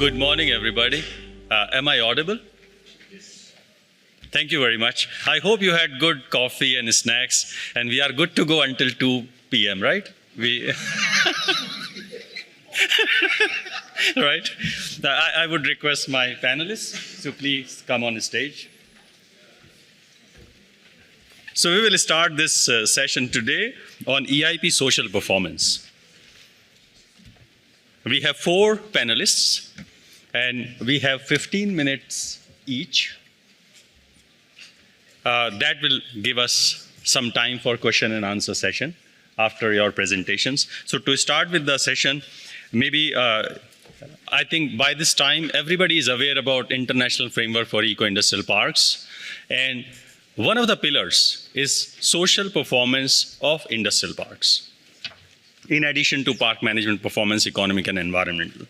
Good morning, everybody. Am I audible? Yes. Thank you very much. I hope you had good coffee and snacks, and we are good to go until 2 p.m., right? Right? I would request my panelists to please come on stage. So we will start this session today on EIP social performance. We have 4 panelists, and we have 15 minutes each. That will give us some time for question and answer session after your presentations. So to start with the session, maybe I think by this time everybody is aware about International Framework for Eco-Industrial Parks, and one of the pillars is social performance of industrial parks, in addition to park management performance, economic and environmental.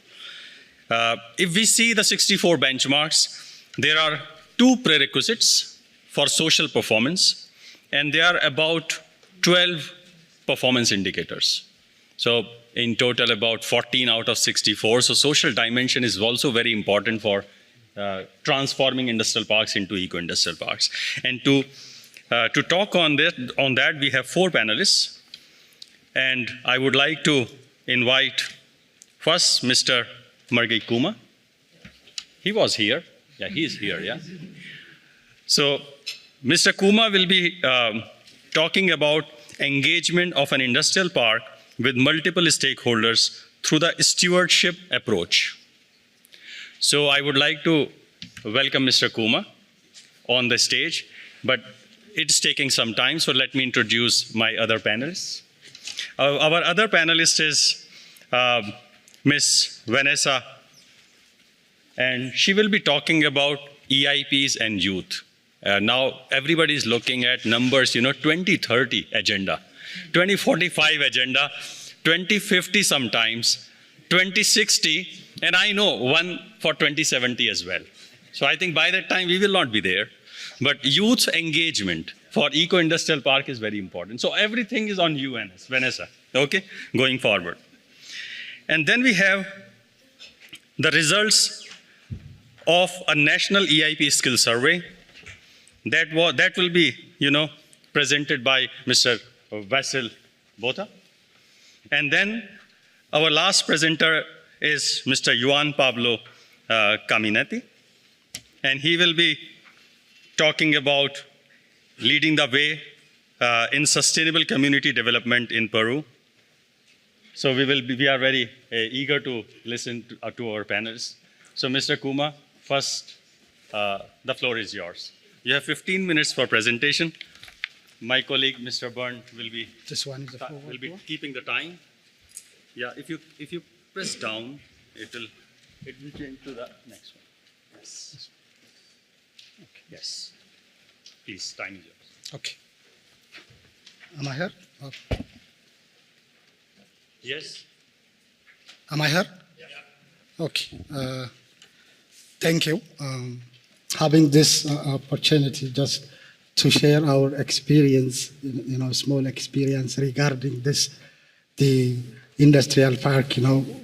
If we see the 64 benchmarks, there are 2 prerequisites for social performance, and there are about 12 performance indicators. So in total, about 14 out of 64. So social dimension is also very important for transforming industrial parks into eco-industrial parks. And to talk on that, we have 4 panelists. And I would like to invite first Mr. Margi Kuma. He was here. Yeah, he's here, yeah. So Mr. Kuma will be talking about engagement of an industrial park with multiple stakeholders through the stewardship approach. So I would like to welcome Mr. Kuma on the stage, but it's taking some time, so let me introduce my other panelists. Our other panelist is Ms. Vanessa, and she will be talking about EIPs and youth. Now everybody is looking at numbers, 2030 agenda, 2045 agenda, 2050 sometimes, 2060, and I know one for 2070 as well. So I think by that time we will not be there. But youth engagement for eco-industrial park is very important. So everything is on you, Vanessa, okay, going forward. And then we have the results of a national EIP skill survey that will be, presented by Mr. Vasil Botha. And then our last presenter is Mr. Juan Pablo Caminetti, and he will be talking about leading the way in sustainable community development in Peru. So we are very eager to listen to our panelists. So Mr. Kuma, first, the floor is yours. You have 15 minutes for presentation. My colleague, Mr. Byrne, will be keeping the time. Yeah, if you press down, it will change to the next one. Yes. Okay. Yes. Please, time is yours. Okay. Am I here? Oh. Yes. Am I here? Yeah. Okay. Thank you. Having this opportunity just to share our experience, small experience regarding the industrial park,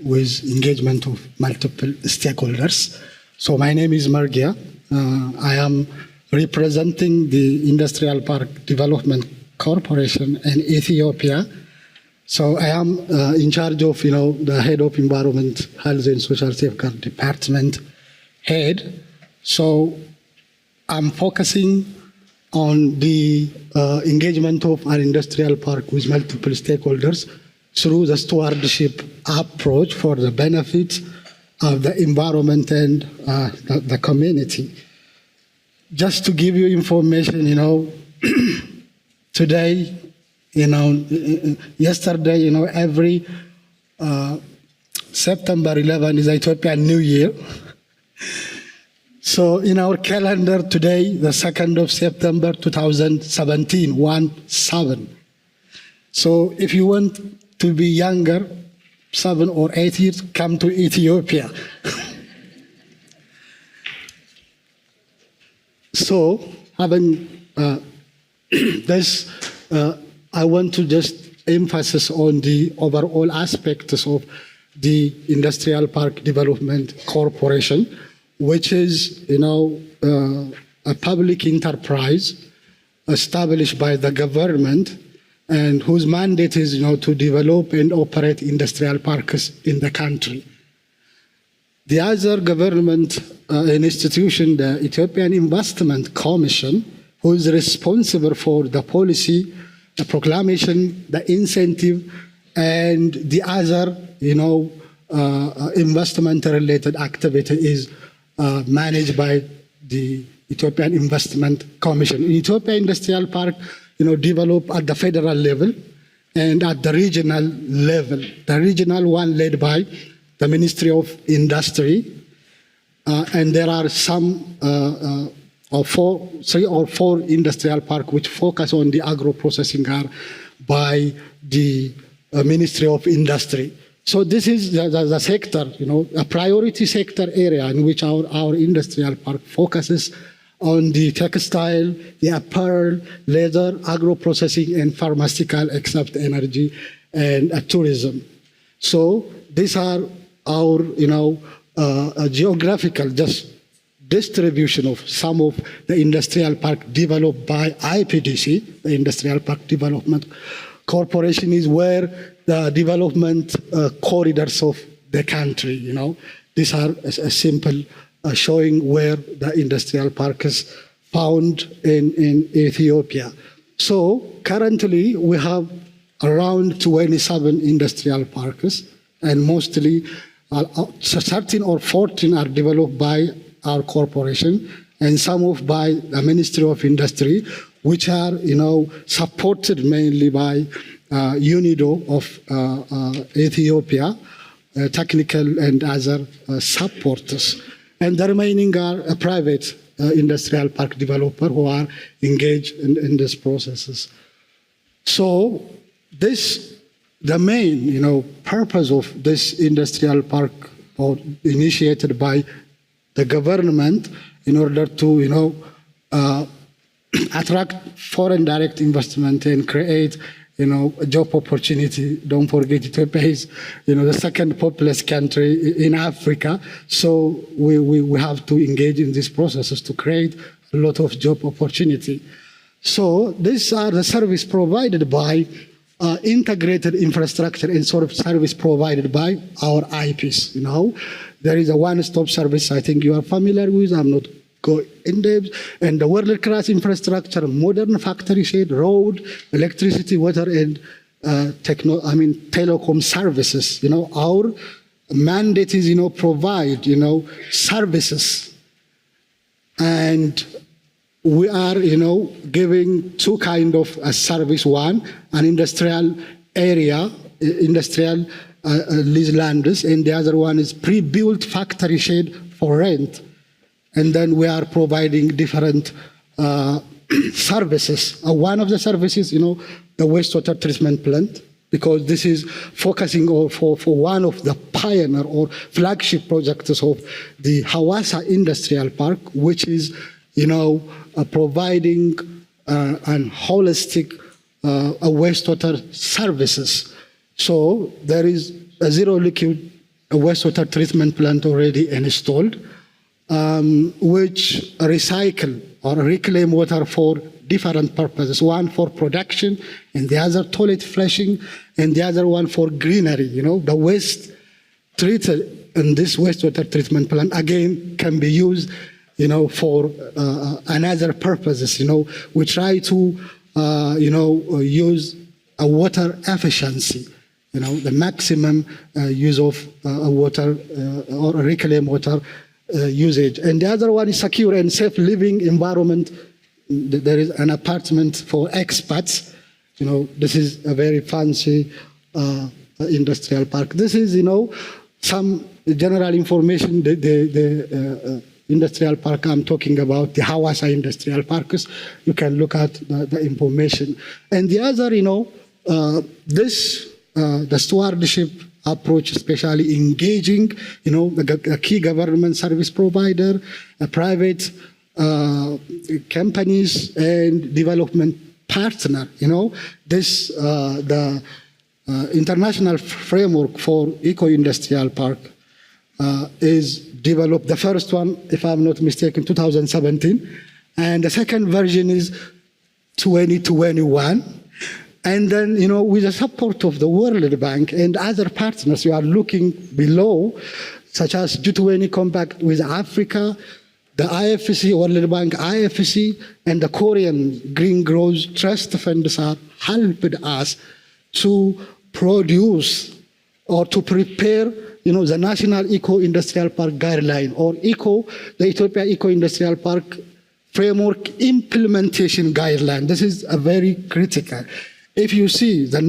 with engagement of multiple stakeholders. So my name is Margia. I am representing the Industrial Park Development Corporation in Ethiopia. So I am in charge of, the head of Environment, Health and Social Safeguard Department head. So I'm focusing on the engagement of our industrial park with multiple stakeholders through the stewardship approach for the benefit of the environment and the community. Just to give you information, today, yesterday, every September 11 is Ethiopian New Year. So in our calendar today, the 2nd of September 2017, 1/7. So if you want to be younger, 7 or 8 years, come to Ethiopia. So having this, I want to just emphasize on the overall aspects of the Industrial Park Development Corporation, which is, a public enterprise established by the government and whose mandate is, to develop and operate industrial parks in the country. The other government institution, the Ethiopian Investment Commission, who is responsible for the policy, the proclamation, the incentive, and the other, investment-related activity is managed by the Ethiopian Investment Commission. In Ethiopia, industrial park, develop at the federal level and at the regional level. The regional one led by the Ministry of Industry, and there are some three or four industrial parks which focus on the agro-processing are by the Ministry of Industry. So this is the sector, a priority sector area in which our industrial park focuses on the textile, the apparel, leather, agro-processing, and pharmaceutical, except energy and tourism. So these are our, geographical distribution of some of the industrial park developed by IPDC, the Industrial Park Development Corporation, is where the development corridors of the country, These are a simple showing where the industrial park is found in Ethiopia. So currently we have around 27 industrial parks, and mostly 13 or 14 are developed by our corporation, and some of by the Ministry of Industry, which are, supported mainly by UNIDO of Ethiopia, technical and other supporters. And the remaining are a private industrial park developer who are engaged in these processes. So the main, purpose of this industrial park, or initiated by the government in order to, attract foreign direct investment and create, a job opportunity. Don't forget, Ethiopia is, the second populous country in Africa. So we have to engage in these processes to create a lot of job opportunity. So these are the service provided by integrated infrastructure and sort of service provided by our IPs. There is a one-stop service I think you are familiar with. I'm not go in depth, and the world-class infrastructure, modern factory shed, road, electricity, water, and telecom services. Our mandate is, provide, services, and we are, giving two kind of a service. One, an industrial area, industrial lease lands, and the other one is pre-built factory shed for rent. And then we are providing different services. One of the services, the wastewater treatment plant, because this is focusing for one of the pioneer or flagship projects of the Hawassa Industrial Park, which is, providing an holistic wastewater services. So there is a zero liquid wastewater treatment plant already installed, which recycle or reclaim water for different purposes. One for production, and the other toilet flushing, and the other one for greenery. The waste treated in this wastewater treatment plant again can be used, for another purposes. We try to, use a water efficiency. The maximum use of water or reclaim water usage. And the other one is secure and safe living environment. There is an apartment for expats. This is a very fancy industrial park. This is, some general information. The industrial park I'm talking about, the Hawassa Industrial Parks, you can look at the information. And the other, the stewardship approach, especially engaging, the key government service provider, private companies, and development partner. The international framework for eco-industrial park is developed. The first one, if I'm not mistaken, 2017, and the second version is 2021. And then, with the support of the World Bank and other partners, we are looking below, such as G20 Compact with Africa, the IFC, World Bank, IFC, and the Korean Green Growth Trust Funds have helped us to produce or to prepare, the National Eco-Industrial Park Guideline, or the Ethiopia Eco-Industrial Park Framework Implementation Guideline. This is a very critical. If you see the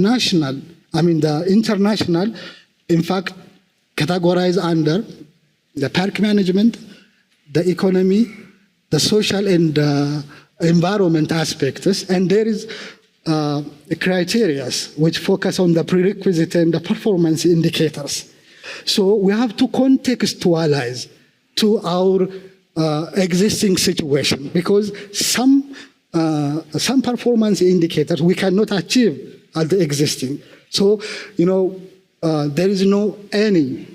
international, in fact, categorized under the park management, the economy, the social and environment aspects, and there is criteria which focus on the prerequisite and the performance indicators. So we have to contextualize to our existing situation, because some performance indicators we cannot achieve at the existing. So, there is no any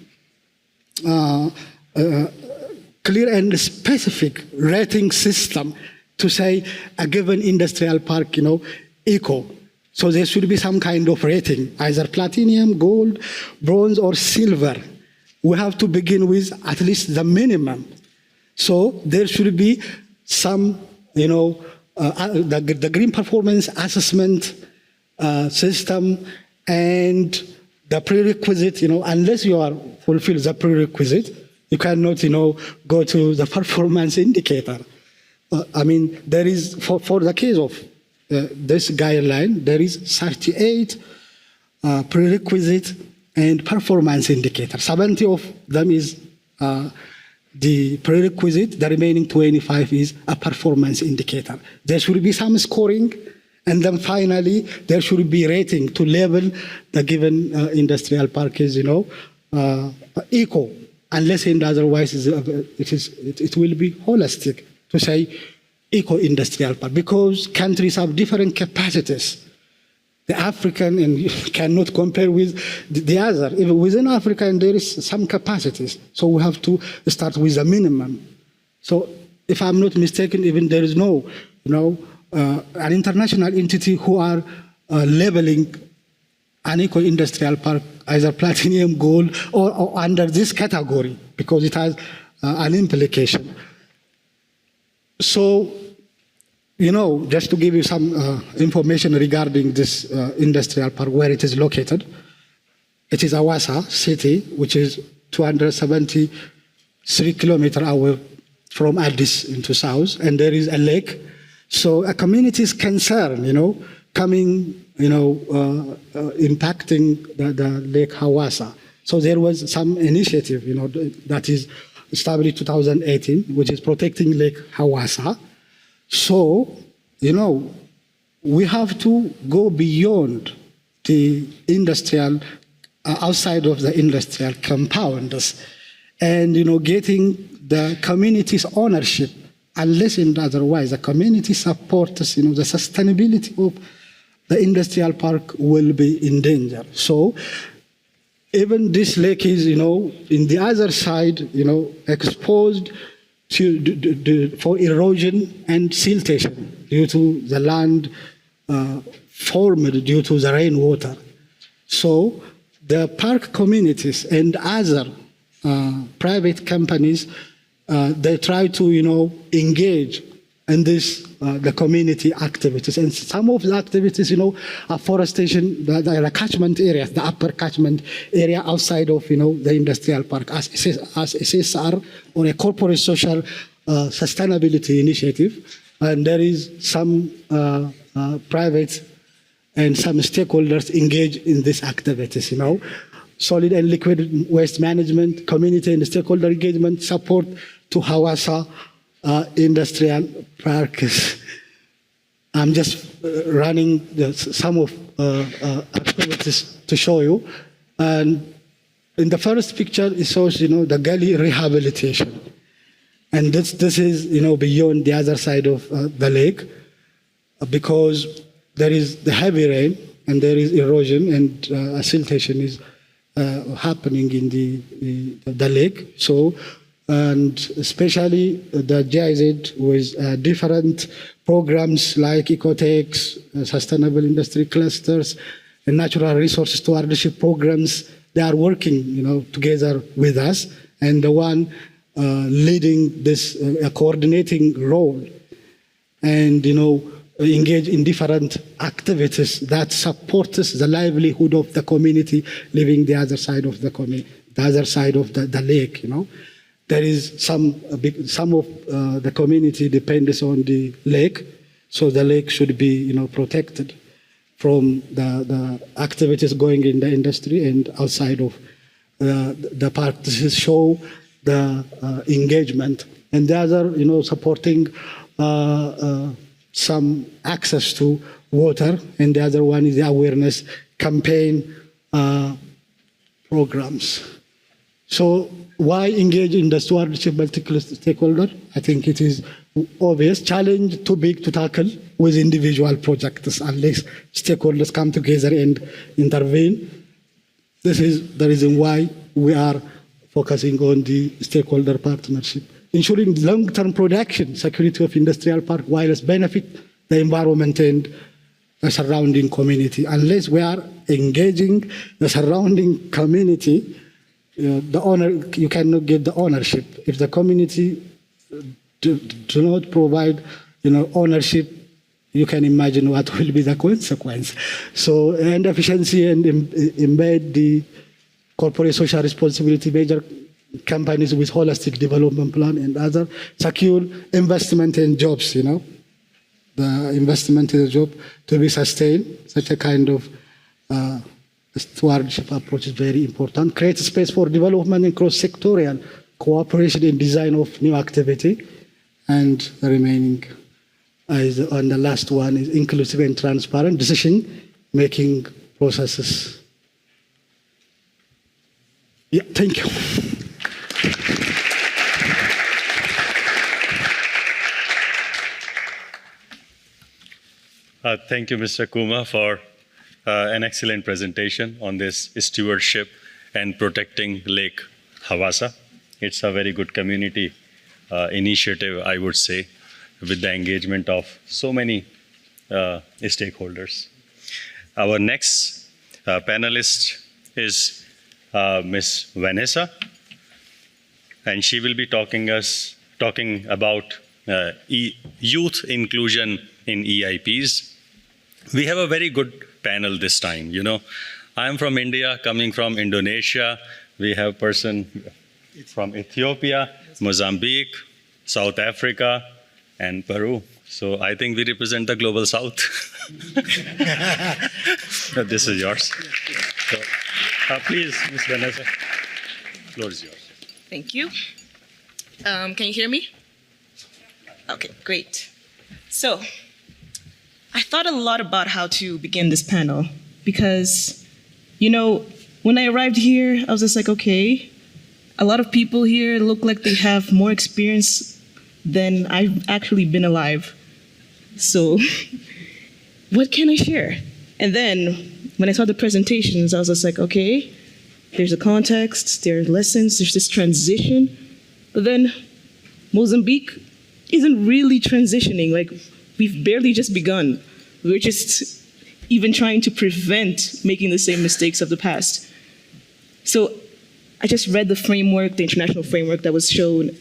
clear and specific rating system to say a given industrial park, eco. So there should be some kind of rating, either platinum, gold, bronze, or silver. We have to begin with at least the minimum. So there should be some, the green performance assessment system and the prerequisite, unless you are fulfill the prerequisite, you cannot, go to the performance indicator. There is, for the case of this guideline, there is 38 prerequisite and performance indicators. 70 of them is the prerequisite, the remaining 25 is a performance indicator. There should be some scoring, and then finally, there should be rating to label the given industrial park is, eco, unless and otherwise it will be holistic to say eco-industrial park, because countries have different capacities. The African, and you cannot compare with the other. Even within Africa, and there is some capacities. So we have to start with a minimum. So if I'm not mistaken, even there is no, an international entity who are labeling an eco-industrial park, either platinum, gold, or under this category, because it has an implication. So, just to give you some information regarding this industrial park, where it is located. It is Hawassa city, which is 273 kilometers away from Addis into south, and there is a lake. So a community is concerned, coming, impacting the Lake Hawassa. So there was some initiative, that is established in 2018, which is protecting Lake Hawassa. So, we have to go beyond the industrial, outside of the industrial compounds, and, getting the community's ownership, unless and otherwise the community supports, the sustainability of the industrial park will be in danger. So, even this lake is, in the other side, exposed for erosion and siltation due to the land formed due to the rainwater. So the park communities and other private companies, they try to engage in this the community activities, and some of the activities are forestation, the catchment areas, the upper catchment area outside of the industrial park as CSIR, or a corporate social sustainability initiative, and there is some private and some stakeholders engage in these activities. Solid and liquid waste management, community and stakeholder engagement, support to Hawassa industrial parks. I'm just running some of activities to show you. And in the first picture, it shows, the gully rehabilitation. And this is, beyond the other side of the lake, because there is the heavy rain, and there is erosion and siltation is happening in the lake. So, and especially the GIZ with different programs like ecotechs, sustainable industry clusters, and natural resource stewardship programs. They are working, together with us, and the one leading this coordinating role, and engage in different activities that supports the livelihood of the community living the other side of the lake. There is some of the community depends on the lake, so the lake should be protected from the activities going in the industry and outside of the park. This is show the engagement, and the other supporting some access to water, and the other one is the awareness campaign programs. So why engage in the stewardship multi-stakeholder? I think it is obvious. Challenge too big to tackle with individual projects unless stakeholders come together and intervene. This is the reason why we are focusing on the stakeholder partnership. Ensuring long-term production, security of industrial park, while benefit the environment and the surrounding community. Unless we are engaging the surrounding community, you cannot get the ownership. If the community do not provide, ownership, you can imagine what will be the consequence. So, and efficiency and embed the corporate social responsibility, major companies with holistic development plan and other secure investment and jobs. The investment in the job to be sustained. Such a kind of stewardship approach is very important. Create space for development and cross-sectorial cooperation in design of new activity. And the remaining, and the last one is inclusive and transparent decision-making processes. Yeah, thank you. Thank you, Mr. Kuma, for an excellent presentation on this stewardship and protecting Lake Hawassa. It's a very good community initiative, I would say, with the engagement of so many stakeholders. Our next panelist is Ms. Vanessa, and she will be talking about youth inclusion in EIPs. We have a very good panel this time. I am from India, coming from Indonesia. We have a person from Ethiopia, Mozambique, South Africa, and Peru. So I think we represent the global South. This is yours. So, please, Ms. Vanessa, the floor is yours. Thank you. Can you hear me? Okay, great. So, I thought a lot about how to begin this panel because, when I arrived here, I was just like, okay, a lot of people here look like they have more experience than I've actually been alive. So, what can I share? And then, when I saw the presentations, I was just like, okay, there's a context, there are lessons, there's this transition. But then, Mozambique isn't really transitioning. Like, we've barely just begun. We're just even trying to prevent making the same mistakes of the past. So I just read the framework, the international framework that was shown.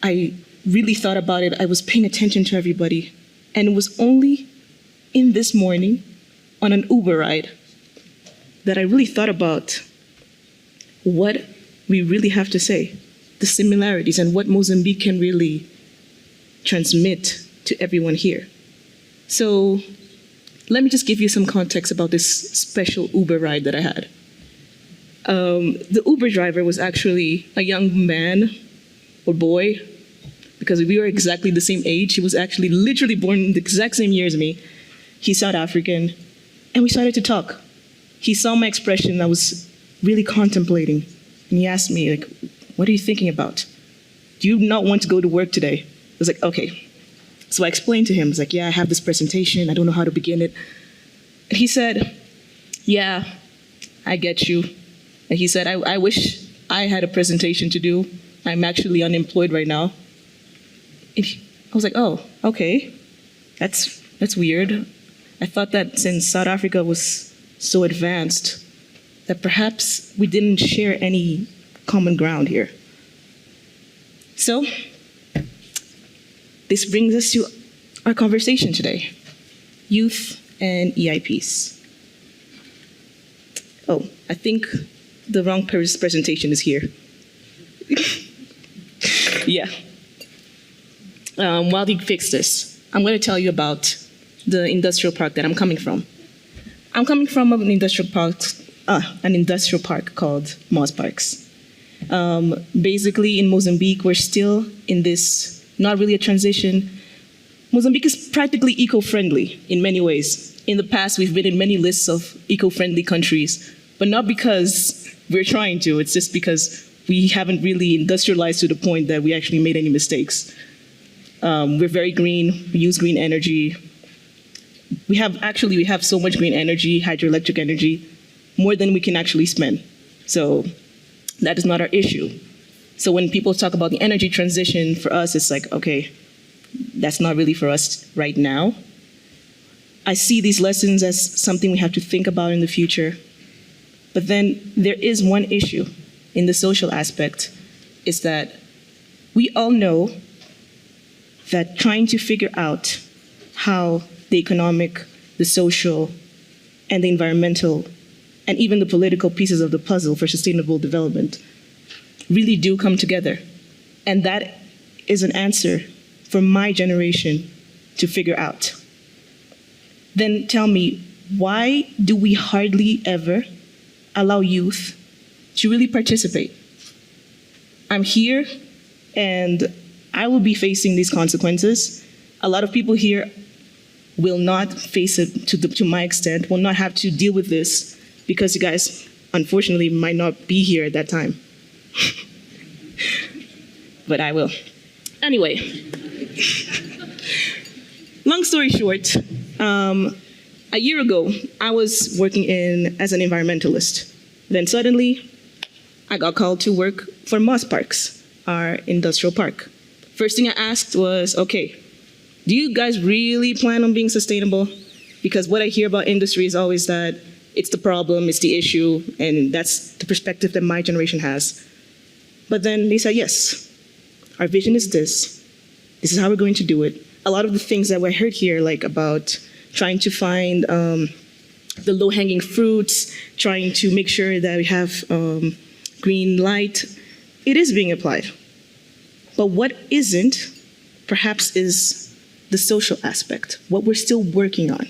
I really thought about it. I was paying attention to everybody. And it was only in this morning on an Uber ride that I really thought about what we really have to say, the similarities, and what Mozambique can really transmit to everyone here. So let me just give you some context about this special Uber ride that I had. The Uber driver was actually a young man or boy, because we were exactly the same age. He was actually literally born in the exact same year as me. He's South African, and we started to talk. He saw my expression. I was really contemplating, and he asked me, like, what are you thinking about? Do you not want to go to work today? I was like, okay. So I explained to him, I was like, yeah, I have this presentation. I don't know how to begin it. And he said, yeah, I get you. And he said, I wish I had a presentation to do. I'm actually unemployed right now. And I was like, oh, okay. That's weird. I thought that since South Africa was so advanced, that perhaps we didn't share any common ground here. So, this brings us to our conversation today, youth and EIPs. Oh, I think the wrong presentation is here. Yeah. While we fix this, I'm going to tell you about the industrial park that I'm coming from. I'm coming from an industrial park called Moss Parks. Basically, in Mozambique, we're still in this, not really a transition. Mozambique is practically eco-friendly in many ways. In the past, we've been in many lists of eco-friendly countries, but not because we're trying to, it's just because we haven't really industrialized to the point that we actually made any mistakes. We're very green, we use green energy. We have so much green energy, hydroelectric energy, more than we can actually spend. So that is not our issue. So when people talk about the energy transition, for us, it's like, okay, that's not really for us right now. I see these lessons as something we have to think about in the future. But then there is one issue in the social aspect, is that we all know that trying to figure out how the economic, the social, and the environmental, and even the political pieces of the puzzle for sustainable development really do come together. And that is an answer for my generation to figure out. Then tell me, why do we hardly ever allow youth to really participate? I'm here and I will be facing these consequences. A lot of people here will not face it to my extent, will not have to deal with this because you guys, unfortunately, might not be here at that time. But I will. Anyway, long story short, a year ago, I was working as an environmentalist. Then suddenly, I got called to work for Moss Parks, our industrial park. First thing I asked was, okay, do you guys really plan on being sustainable? Because what I hear about industry is always that it's the problem, it's the issue, and that's the perspective that my generation has. But then they said, yes, our vision is this. This is how we're going to do it. A lot of the things that we heard here, like about trying to find the low-hanging fruits, trying to make sure that we have green light, it is being applied. But what isn't, perhaps, is the social aspect, what we're still working on.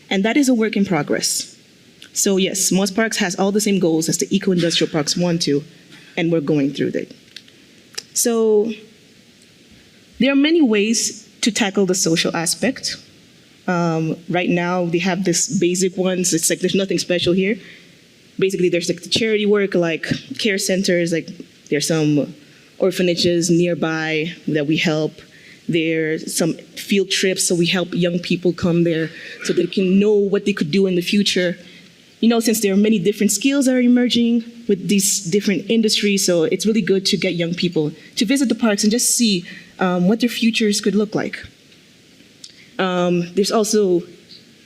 And that is a work in progress. So yes, Moss Parks has all the same goals as the eco-industrial parks want to, and we're going through that. So there are many ways to tackle the social aspect. Right now, they have this basic ones. It's like there's nothing special here. Basically, there's like the charity work, like care centers, like there's some orphanages nearby that we help. There's some field trips, so we help young people come there so they can know what they could do in the future. You know, since there are many different skills that are emerging with these different industries, so it's really good to get young people to visit the parks and just see what their futures could look like. There's also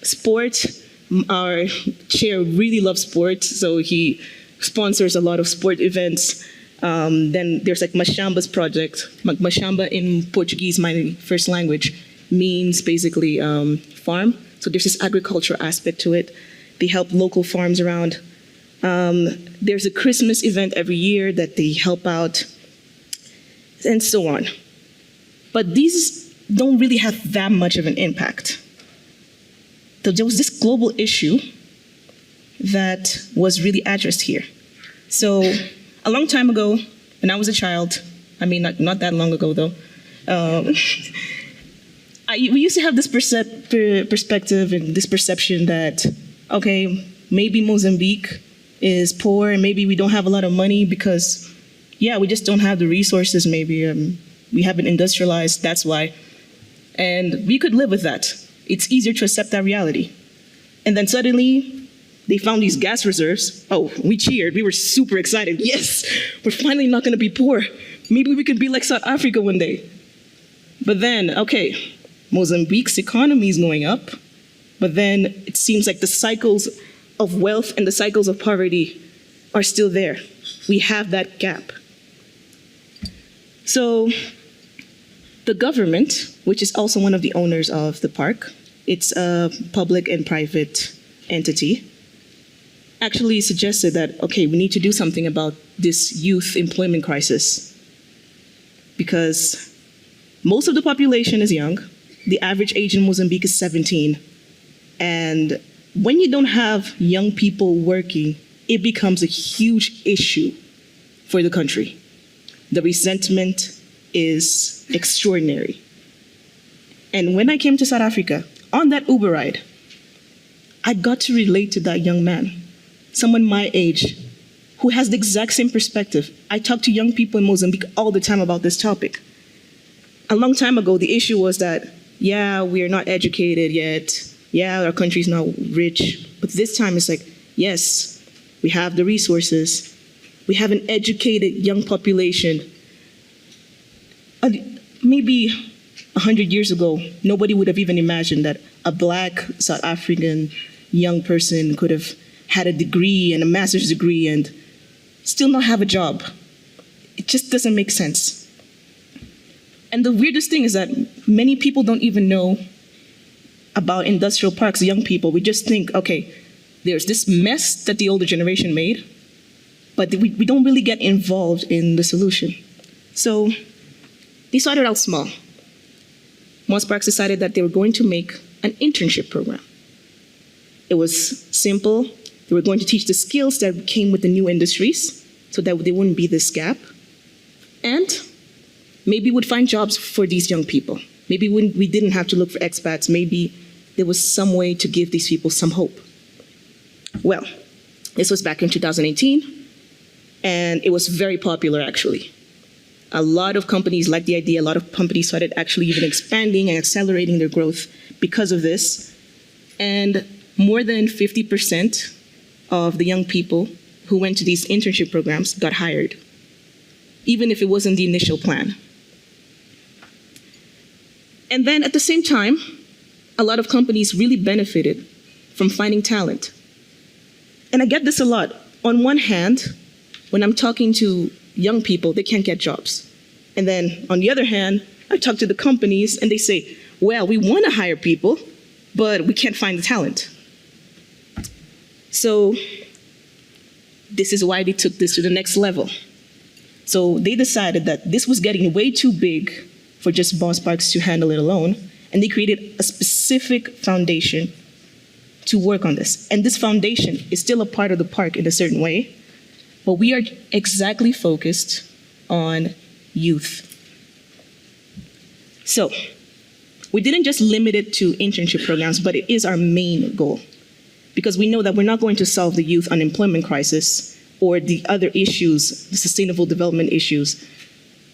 sport. Our chair really loves sport, so he sponsors a lot of sport events. Then there's like Mashamba's project. Mashamba in Portuguese, my first language, means basically farm. So there's this agricultural aspect to it. They help local farms around. There's a Christmas event every year that they help out, and so on. But these don't really have that much of an impact. So there was this global issue that was really addressed here. So a long time ago, when I was a child, I mean, not that long ago though, we used to have this perspective and this perception that, okay, maybe Mozambique is poor and maybe we don't have a lot of money because, yeah, we just don't have the resources maybe. We haven't industrialized, that's why. And we could live with that. It's easier to accept that reality. And then suddenly, they found these gas reserves. Oh, we cheered. We were super excited. Yes, we're finally not going to be poor. Maybe we could be like South Africa one day. But then, okay, Mozambique's economy is going up. But then it seems like the cycles of wealth and the cycles of poverty are still there. We have that gap. So the government, which is also one of the owners of the park, it's a public and private entity, actually suggested that, okay, we need to do something about this youth employment crisis. Because most of the population is young. The average age in Mozambique is 17. And when you don't have young people working, it becomes a huge issue for the country. The resentment is extraordinary. And when I came to South Africa, on that Uber ride, I got to relate to that young man, someone my age, who has the exact same perspective. I talk to young people in Mozambique all the time about this topic. A long time ago, the issue was that, yeah, we are not educated yet. Yeah, our country's not rich. But this time it's like, yes, we have the resources. We have an educated young population. Maybe 100 years ago, nobody would have even imagined that a Black South African young person could have had a degree and a master's degree and still not have a job. It just doesn't make sense. And the weirdest thing is that many people don't even know about industrial parks, young people. We just think, okay, there's this mess that the older generation made, but we don't really get involved in the solution. So they started out small. Moss Parks decided that they were going to make an internship program. It was simple. They were going to teach the skills that came with the new industries so that there wouldn't be this gap. And maybe we'd find jobs for these young people. Maybe we didn't have to look for expats. Maybe there was some way to give these people some hope. Well, this was back in 2018, and it was very popular, actually. A lot of companies liked the idea. A lot of companies started actually even expanding and accelerating their growth because of this. And more than 50% of the young people who went to these internship programs got hired, even if it wasn't the initial plan. And then at the same time, a lot of companies really benefited from finding talent. And I get this a lot. On one hand, when I'm talking to young people, they can't get jobs. And then on the other hand, I talk to the companies and they say, well, we want to hire people, but we can't find the talent. So this is why they took this to the next level. So they decided that this was getting way too big for just Moss Parks to handle it alone, and they created a specific foundation to work on this. And this foundation is still a part of the park in a certain way, but we are exactly focused on youth. So we didn't just limit it to internship programs, but it is our main goal, because we know that we're not going to solve the youth unemployment crisis or the other issues, the sustainable development issues,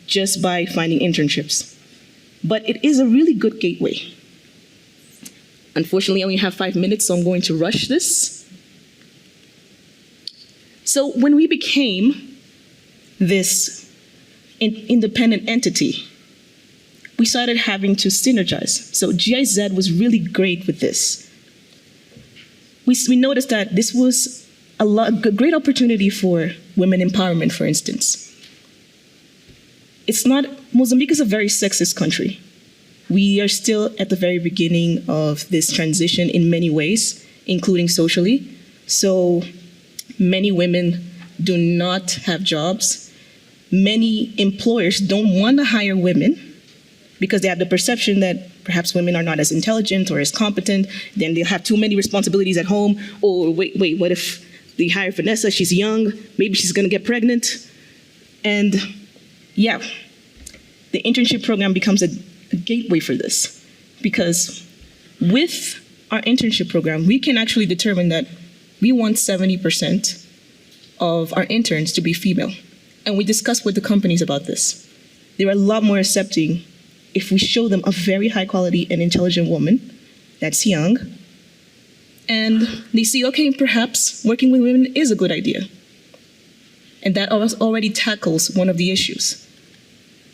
just by finding internships. But it is a really good gateway. Unfortunately, I only have 5 minutes, so I'm going to rush this. So when we became this independent entity, we started having to synergize. So GIZ was really great with this. We noticed that this was a great opportunity for women empowerment, for instance. Mozambique is a very sexist country. We are still at the very beginning of this transition in many ways, including socially. So many women do not have jobs. Many employers don't want to hire women because they have the perception that perhaps women are not as intelligent or as competent, then they'll have too many responsibilities at home. Or wait, what if they hire Vanessa, she's young, maybe she's gonna get pregnant. And yeah, the internship program becomes a gateway for this, because with our internship program, we can actually determine that we want 70% of our interns to be female. And we discussed with the companies about this. They're a lot more accepting if we show them a very high quality and intelligent woman that's young, And they see, okay, perhaps working with women is a good idea. And that already tackles one of the issues.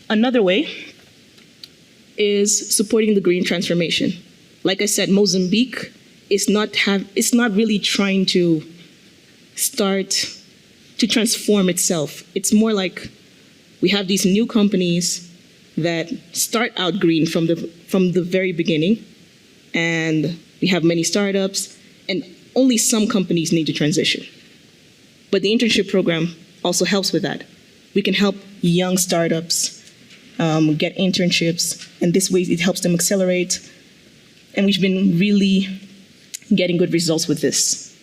Another way is supporting the green transformation. Like I said, Mozambique is not really trying to start to transform itself. It's more like we have these new companies that start out green from the very beginning, and we have many startups, and only some companies need to transition. But the internship program also helps with that. We can help young startups get internships, and this way it helps them accelerate. And we've been really getting good results with this.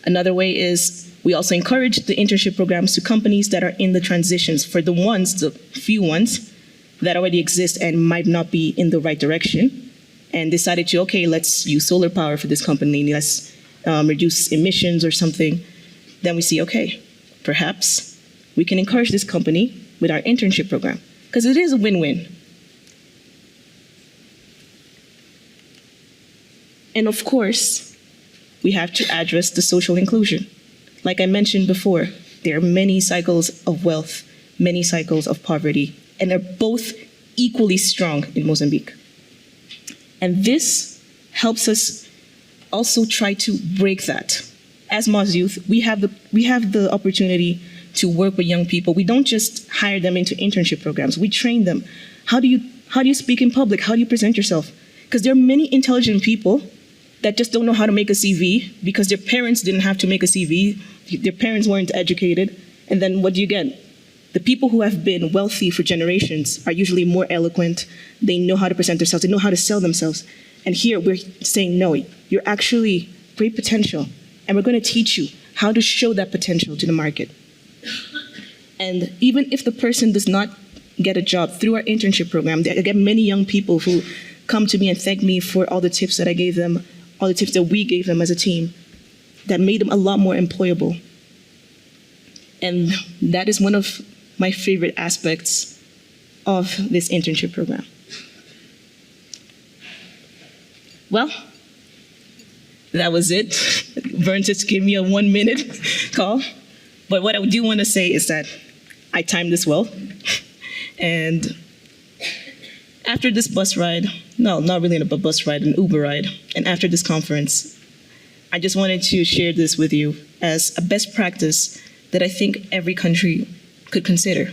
Another way is we also encourage the internship programs to companies that are in the transitions. For the few ones that already exist and might not be in the right direction, and decided to, okay, let's use solar power for this company, let's reduce emissions or something, then we see, okay, perhaps we can encourage this company with our internship program, because it is a win-win. And of course, we have to address the social inclusion. Like I mentioned before, there are many cycles of wealth, many cycles of poverty, and they're both equally strong in Mozambique. And this helps us also try to break that. As Moz Youth, we have the opportunity to work with young people. We don't just hire them into internship programs. We train them. How do you speak in public? How do you present yourself? Because there are many intelligent people that just don't know how to make a CV because their parents didn't have to make a CV. Their parents weren't educated. And then what do you get? The people who have been wealthy for generations are usually more eloquent. They know how to present themselves. They know how to sell themselves. And here we're saying, no, you're actually great potential. And we're going to teach you how to show that potential to the market. And even if the person does not get a job through our internship program, I get many young people who come to me and thank me for all the tips that I gave them, all the tips that we gave them as a team that made them a lot more employable. And that is one of my favorite aspects of this internship program. Well, that was it. Vern just gave me a 1-minute call. But what I do want to say is that I timed this well. And after this bus ride, no, not really a bus ride, an Uber ride, and after this conference, I just wanted to share this with you as a best practice that I think every country could consider.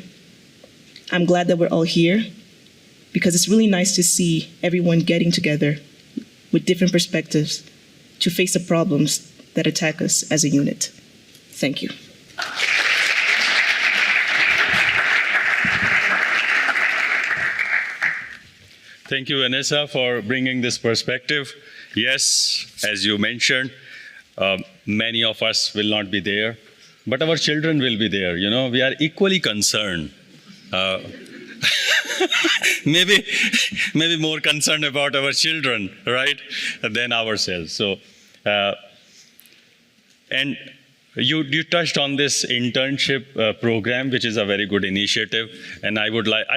I'm glad that we're all here because it's really nice to see everyone getting together with different perspectives to face the problems that attack us as a unit. Thank you. Thank you, Vanessa, for bringing this perspective. Yes, as you mentioned, many of us will not be there, but our children will be there. You know, we are equally concerned. Maybe more concerned about our children, right, than ourselves. So, and you touched on this internship program, which is a very good initiative, and I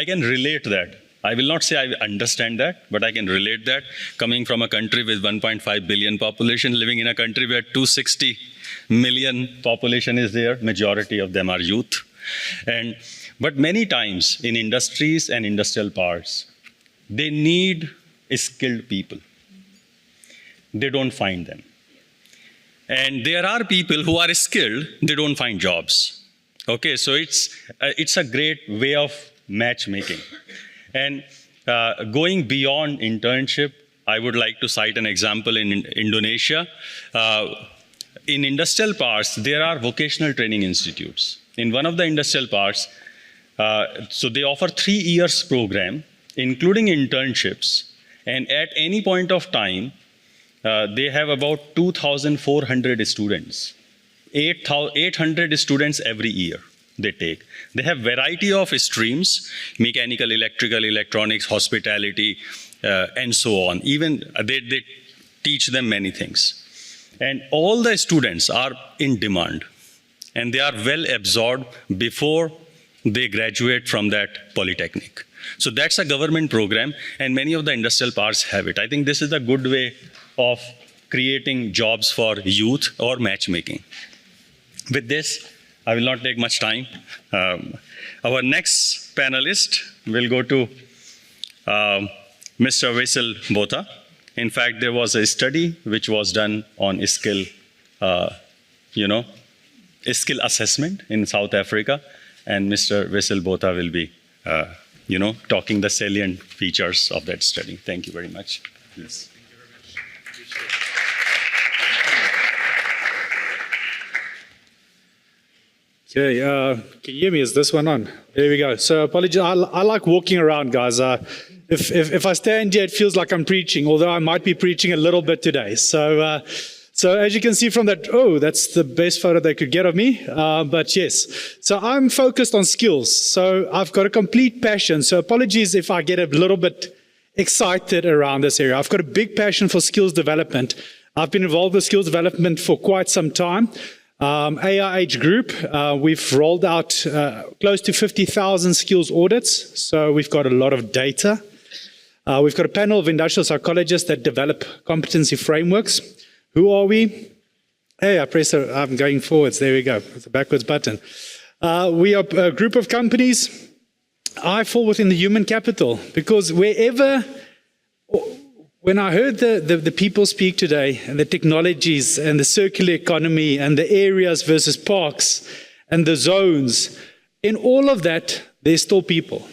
can relate that. I will not say I understand that, but I can relate that. Coming from a country with 1.5 billion population, living in a country where 260 million population is there, majority of them are youth. But many times in industries and industrial parks, they need skilled people. They don't find them. And there are people who are skilled, they don't find jobs. Okay, so it's a great way of matchmaking. And going beyond internship, I would like to cite an example in Indonesia. In industrial parks, there are vocational training institutes. In one of the industrial parks, so they offer 3 years program, including internships. And at any point of time, they have about 2,400 students, 800 students every year they take. They have variety of streams, mechanical, electrical, electronics, hospitality, and so on. Even they teach them many things. And all the students are in demand. And they are well absorbed before they graduate from that polytechnic. So that's a government program, and many of the industrial parks have it. I think this is a good way of creating jobs for youth, or matchmaking. With this, I will not take much time. Our next panelist will go to Mr. Vasil Botha. In fact, there was a study which was done on skill, skill assessment in South Africa, and Mr. Vasil Botha will be, talking the salient features of that study. Thank you very much. Please. Okay, can you hear me? Is this one on? There we go. So apologies, I like walking around, guys. If I stand here, it feels like I'm preaching, although I might be preaching a little bit today. So as you can see from that, that's the best photo they could get of me. But yes, so I'm focused on skills. So I've got a complete passion. So apologies if I get a little bit excited around this area. I've got a big passion for skills development. I've been involved with skills development for quite some time. AIH Group, we've rolled out close to 50,000 skills audits, so we've got a lot of data. We've got a panel of industrial psychologists that develop competency frameworks. Who are we? Hey, I'm going forwards. There we go. It's a backwards button. We are a group of companies. I fall within the human capital because when I heard the people speak today, and the technologies and the circular economy and the areas versus parks and the zones, in all of that, there's still people.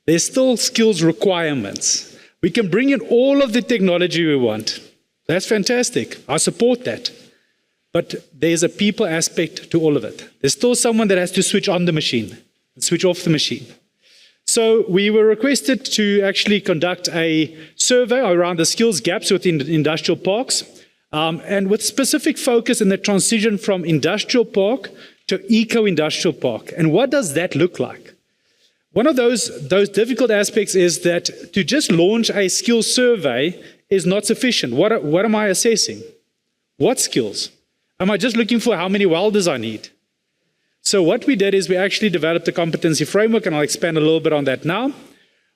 There's still skills requirements. We can bring in all of the technology we want. That's fantastic. I support that. But there's a people aspect to all of it. There's still someone that has to switch on the machine and switch off the machine. So we were requested to actually conduct a survey around the skills gaps within industrial parks, and with specific focus in the transition from industrial park to eco-industrial park. And what does that look like? One of those difficult aspects is that to just launch a skills survey is not sufficient. What am I assessing? What skills? Am I just looking for how many welders I need? So what we did is we actually developed a competency framework, and I'll expand a little bit on that now.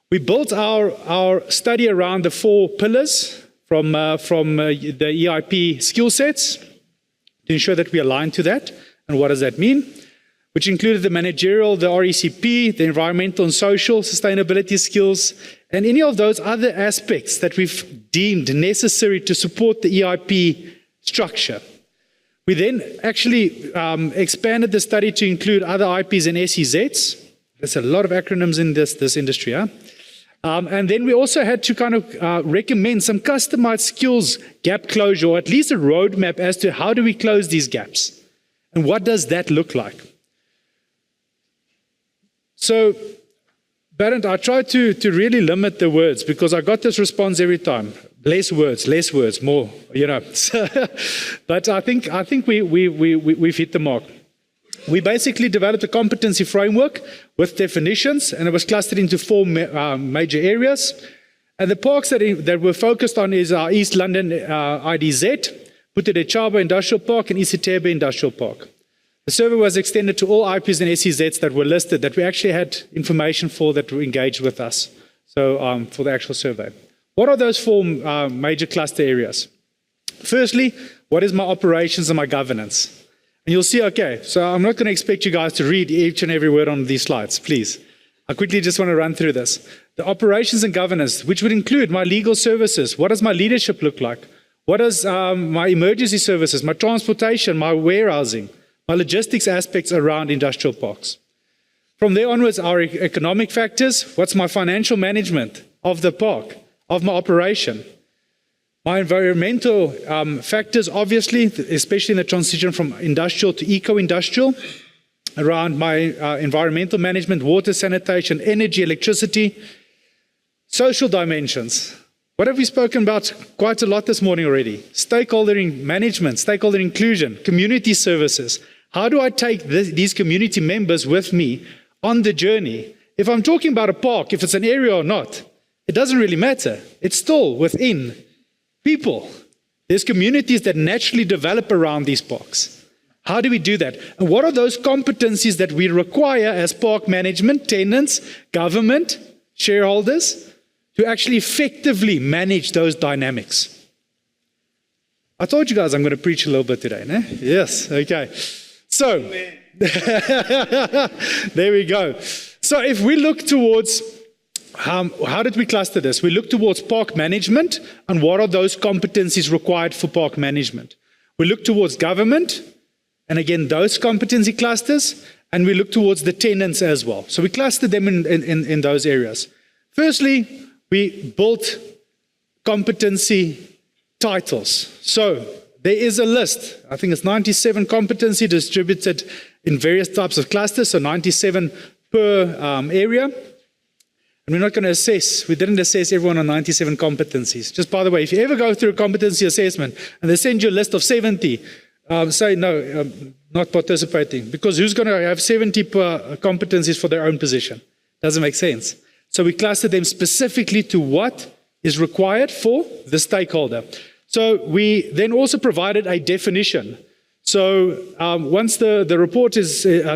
We built our study around the 4 pillars from the EIP skill sets to ensure that we align to that. And what does that mean? Which included the managerial, the RECP, the environmental and social sustainability skills, and any of those other aspects that we've deemed necessary to support the EIP structure. We then actually expanded the study to include other IPs and SEZs. There's a lot of acronyms in this industry. Huh? And then we also had to kind of recommend some customized skills gap closure, or at least a roadmap as to how do we close these gaps. And what does that look like? So, Barend, I tried to really limit the words because I got this response every time. Less words, more, But I think we've hit the mark. We basically developed a competency framework with definitions, and it was clustered into 4 major areas. And the parks that we're focused on is our East London IDZ, Puterechaba Industrial Park, and Isitebe Industrial Park. The survey was extended to all IPs and SEZs that were listed, that we actually had information for, that were engaged with us, so for the actual survey. What are those 4 major cluster areas? Firstly, what is my operations and my governance? And you'll see, okay, so I'm not going to expect you guys to read each and every word on these slides, please. I quickly just want to run through this. The operations and governance, which would include my legal services. What does my leadership look like? What does my emergency services, my transportation, my warehousing, my logistics aspects around industrial parks? From there onwards, our economic factors. What's my financial management of the park, of my operation? My environmental factors, obviously, especially in the transition from industrial to eco-industrial, around my environmental management, water, sanitation, energy, electricity. Social dimensions. What have we spoken about quite a lot this morning already? Stakeholder management, stakeholder inclusion, community services. How do I take these community members with me on the journey? If I'm talking about a park, if it's an area or not, it doesn't really matter. It's still within people. There's communities that naturally develop around these parks. How do we do that? And what are those competencies that we require as park management, tenants, government, shareholders, to actually effectively manage those dynamics? I told you guys I'm going to preach a little bit today, no? Yes, okay. So, there we go. So if we look towards, how did we cluster this? We look towards park management and what are those competencies required for park management. We look towards government, and again, those competency clusters, and we look towards the tenants as well. So we clustered them in those areas. Firstly, we built competency titles. So there is a list. I think it's 97 competency distributed in various types of clusters, so 97 per area. And we're not going to assess, we didn't assess everyone on 97 competencies. Just by the way, if you ever go through a competency assessment and they send you a list of 70, say no, not participating, because who's going to have 70 competencies for their own position? Doesn't make sense. So we clustered them specifically to what is required for the stakeholder. So we then also provided a definition. So once the report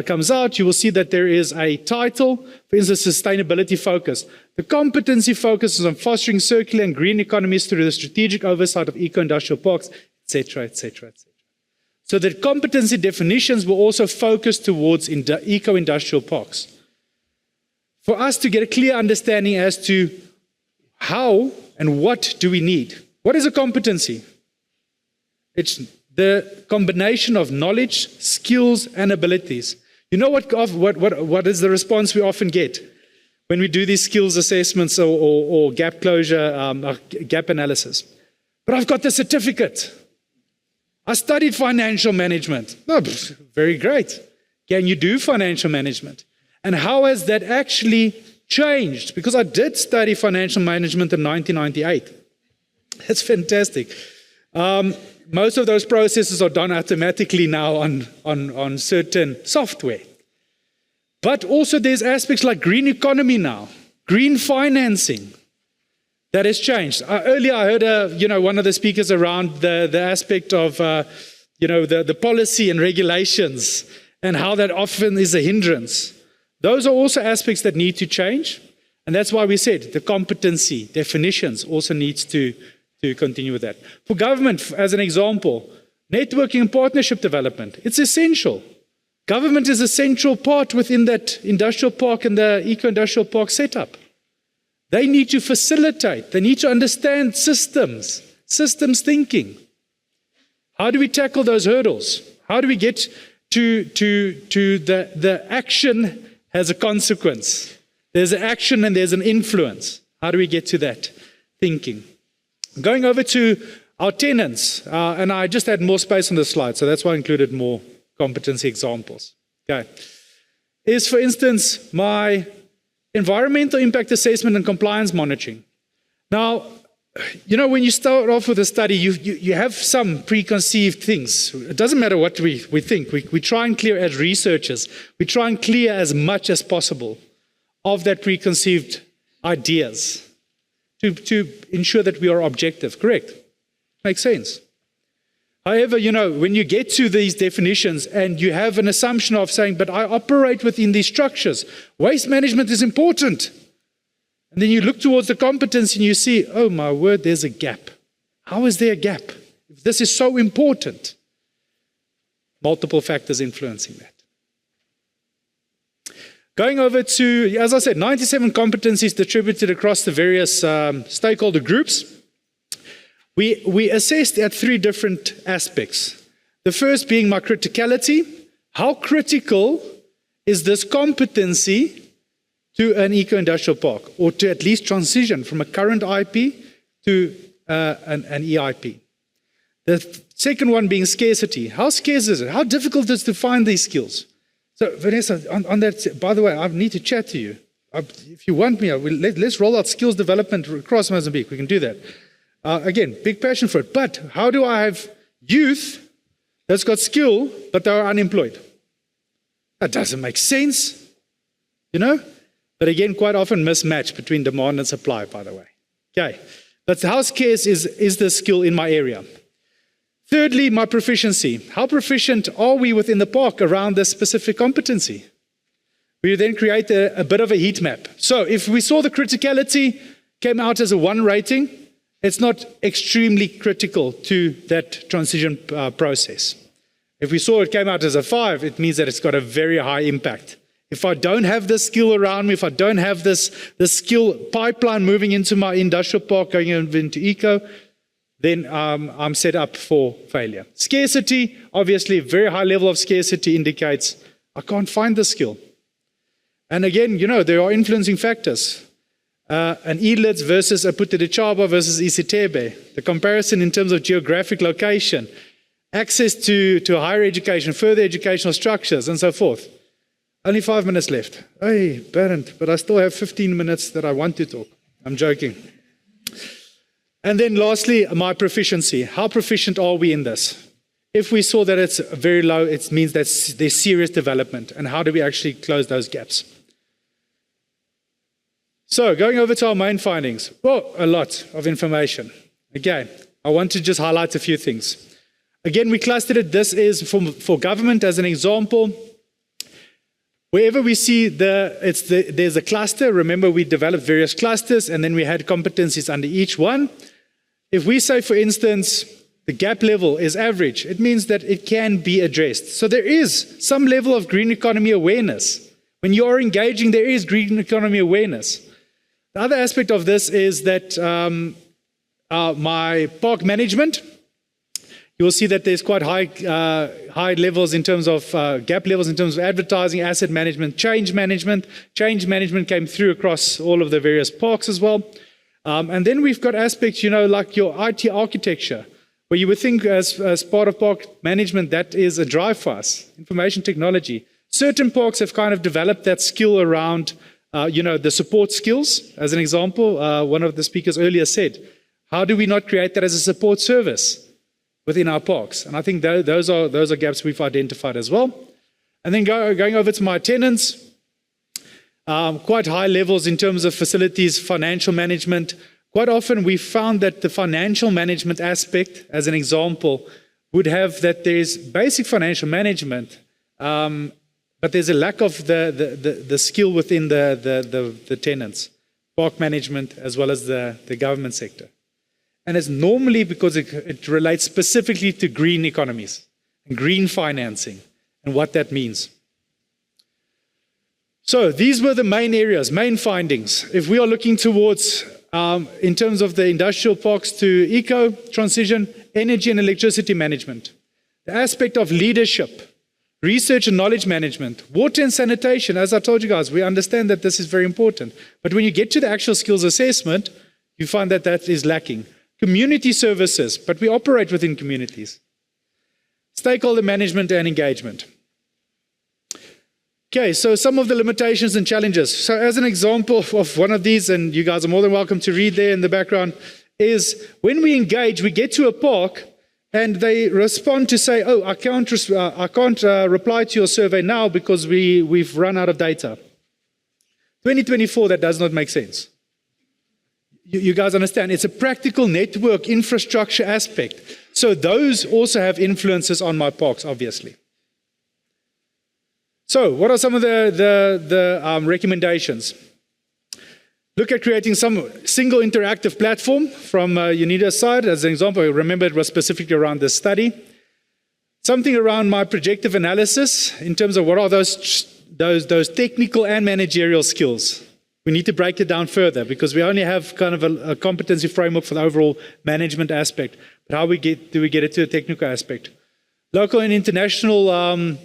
comes out, you will see that there is a title, for instance, sustainability focus. The competency focuses on fostering circular and green economies through the strategic oversight of eco-industrial parks, etc., etc., etc. So the competency definitions were also focused towards eco-industrial parks. For us to get a clear understanding as to how and what do we need. What is a competency? It's the combination of knowledge, skills, and abilities. You know what is the response we often get when we do these skills assessments or gap closure, gap analysis? But I've got the certificate. I studied financial management. Oh, very great. Can you do financial management? And how has that actually changed? Because I did study financial management in 1998. That's fantastic. Most of those processes are done automatically now on certain software. But also there's aspects like green economy now, green financing. That has changed. Earlier I heard one of the speakers around the aspect of the policy and regulations and how that often is a hindrance. Those are also aspects that need to change. And that's why we said the competency definitions also needs to continue with that. For government, as an example, networking and partnership development, it's essential. Government is a central part within that industrial park and the eco-industrial park setup. They need to facilitate. They need to understand systems thinking. How do we tackle those hurdles? How do we get to the action has a consequence? There's an action and there's an influence. How do we get to that thinking? Going over to our tenants, and I just had more space on the slide, so that's why I included more competency examples. Okay. Is, for instance, my environmental impact assessment and compliance monitoring. Now, when you start off with a study, you have some preconceived things. It doesn't matter what we think. We try and clear as researchers. We try and clear as much as possible of that preconceived ideas to ensure that we are objective. Correct? Makes sense. However, when you get to these definitions and you have an assumption of saying, but I operate within these structures, waste management is important. And then you look towards the competence and you see, oh my word, there's a gap. How is there a gap? If this is so important, multiple factors influencing that. Going over to, as I said, 97 competencies distributed across the various stakeholder groups. We assessed at 3 different aspects. The first being my criticality. How critical is this competency to an eco-industrial park, or to at least transition from a current IP to an EIP? The second one being scarcity. How scarce is it? How difficult is it to find these skills? So Vanessa, on that, by the way, I need to chat to you. If you want me, let's roll out skills development across Mozambique. We can do that. Again, big passion for it. But how do I have youth that's got skill, but they are unemployed? That doesn't make sense, But again, quite often mismatch between demand and supply, by the way. Okay, but how scarce is the skill in my area? Thirdly, my proficiency. How proficient are we within the park around this specific competency? We then create a bit of a heat map. So if we saw the criticality came out as a 1 rating, it's not extremely critical to that transition process. If we saw it came out as a 5, it means that it's got a very high impact. If I don't have this skill around me, if I don't have this skill pipeline moving into my industrial park, going into eco, then I'm set up for failure. Scarcity, obviously, a very high level of scarcity indicates I can't find the skill. And again, there are influencing factors. An ELITS versus a Putedechaba versus Isitebe. The comparison in terms of geographic location, access to higher education, further educational structures, and so forth. Only 5 minutes left. Hey, Bernd, but I still have 15 minutes that I want to talk. I'm joking. And then lastly, my proficiency. How proficient are we in this? If we saw that it's very low, it means that there's serious development. And how do we actually close those gaps? So going over to our main findings. Well, a lot of information. Again, I want to just highlight a few things. Again, we clustered it. This is for government as an example. Wherever we see there's a cluster. Remember, we developed various clusters, and then we had competencies under each one. If we say, for instance, the gap level is average, it means that it can be addressed. So there is some level of green economy awareness. When you are engaging, there is green economy awareness. The other aspect of this is that my park management, you will see that there's quite high levels in terms of gap levels in terms of advertising, asset management, change management. Change management came through across all of the various parks as well. And then we've got aspects, like your IT architecture, where you would think as part of park management, that is a drive for us, information technology. Certain parks have kind of developed that skill around, the support skills. As an example, one of the speakers earlier said, how do we not create that as a support service within our parks? And I think those are gaps we've identified as well. And then going over to my tenants, quite high levels in terms of facilities, financial management. Quite often we found that the financial management aspect, as an example, would have that there's basic financial management, but there's a lack of the skill within the tenants, park management, as well as the government sector. And it's normally because it relates specifically to green economies, and green financing, and what that means. So these were the main areas, main findings. If we are looking towards, in terms of the industrial parks to eco transition, energy and electricity management, the aspect of leadership, research and knowledge management, water and sanitation. As I told you guys, we understand that this is very important. But when you get to the actual skills assessment, you find that that is lacking. Community services, but we operate within communities. Stakeholder management and engagement. Okay, so some of the limitations and challenges. So as an example of one of these, and you guys are more than welcome to read there in the background, is when we engage, we get to a park and they respond to say, oh, I can't reply to your survey now because we've run out of data. 2024, that does not make sense. You guys understand, it's a practical network infrastructure aspect. So those also have influences on my parks, obviously. So what are some of the recommendations? Look at creating some single interactive platform from UNIDO's side. As an example, remember it was specifically around this study. Something around my projective analysis in terms of what are those technical and managerial skills. We need to break it down further because we only have kind of a competency framework for the overall management aspect. But how do we get it to a technical aspect? Local and international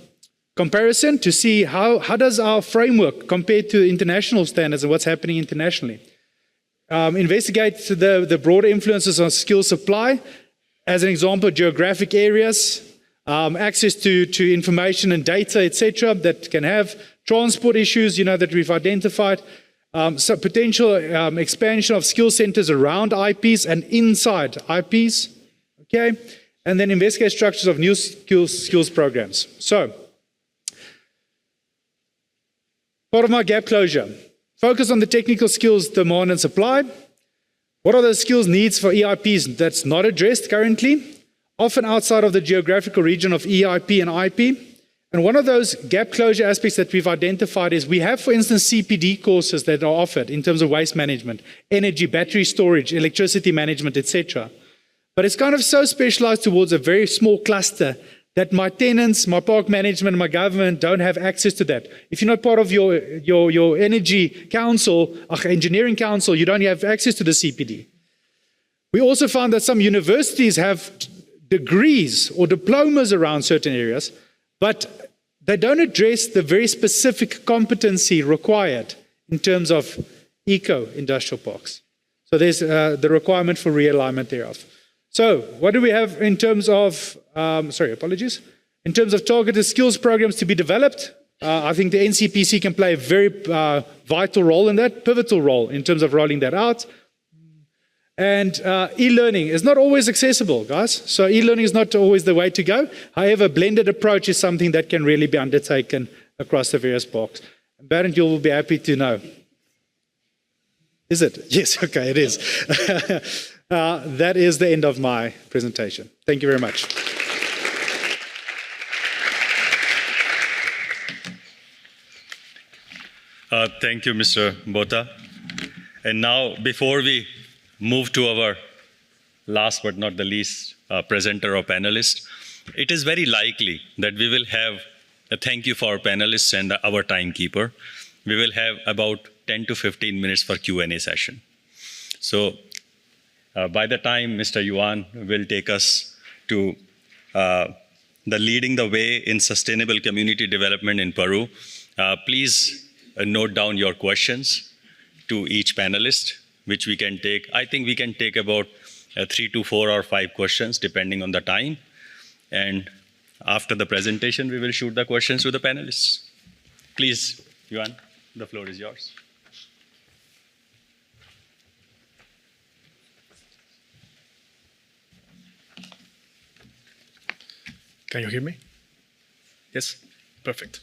comparison to see how does our framework compare to international standards and what's happening internationally. Investigate the broader influences on skill supply. As an example, geographic areas, access to information and data, etc., that can have transport issues, that we've identified. So potential expansion of skill centers around IPs and inside IPs. Okay, and then investigate structures of new skills programs. So, part of my gap closure. Focus on the technical skills, demand and supply. What are those skills needs for EIPs that's not addressed currently? Often outside of the geographical region of EIP and IP. And one of those gap closure aspects that we've identified is we have, for instance, CPD courses that are offered in terms of waste management, energy, battery storage, electricity management, etc. But it's kind of so specialized towards a very small cluster that my tenants, my park management, my government don't have access to that. If you're not part of your energy council, engineering council, you don't have access to the CPD. We also found that some universities have degrees or diplomas around certain areas, but they don't address the very specific competency required in terms of eco-industrial parks. So there's the requirement for realignment thereof. So what do we have in terms of, in terms of targeted skills programs to be developed? I think the NCPC can play a very vital role in that, pivotal role in terms of rolling that out. And e-learning is not always accessible, guys. So e-learning is not always the way to go. However, a blended approach is something that can really be undertaken across the various parks. Barend, you will be happy to know. Is it? Yes, okay, it is. That is the end of my presentation. Thank you very much. Thank you, Mr. Botha. And now, before we move to our last but not the least presenter or panelist, it is very likely that we will have a thank you for our panelists and our timekeeper. We will have about 10 to 15 minutes for Q&A session. So by the time Mr. Yuan will take us to the leading the way in sustainable community development in Peru, please note down your questions to each panelist, which we can take. I think we can take about 3 to 4 or 5 questions, depending on the time. And after the presentation, we will shoot the questions to the panelists. Please, Yuan, the floor is yours. Can you hear me? Yes? Perfect.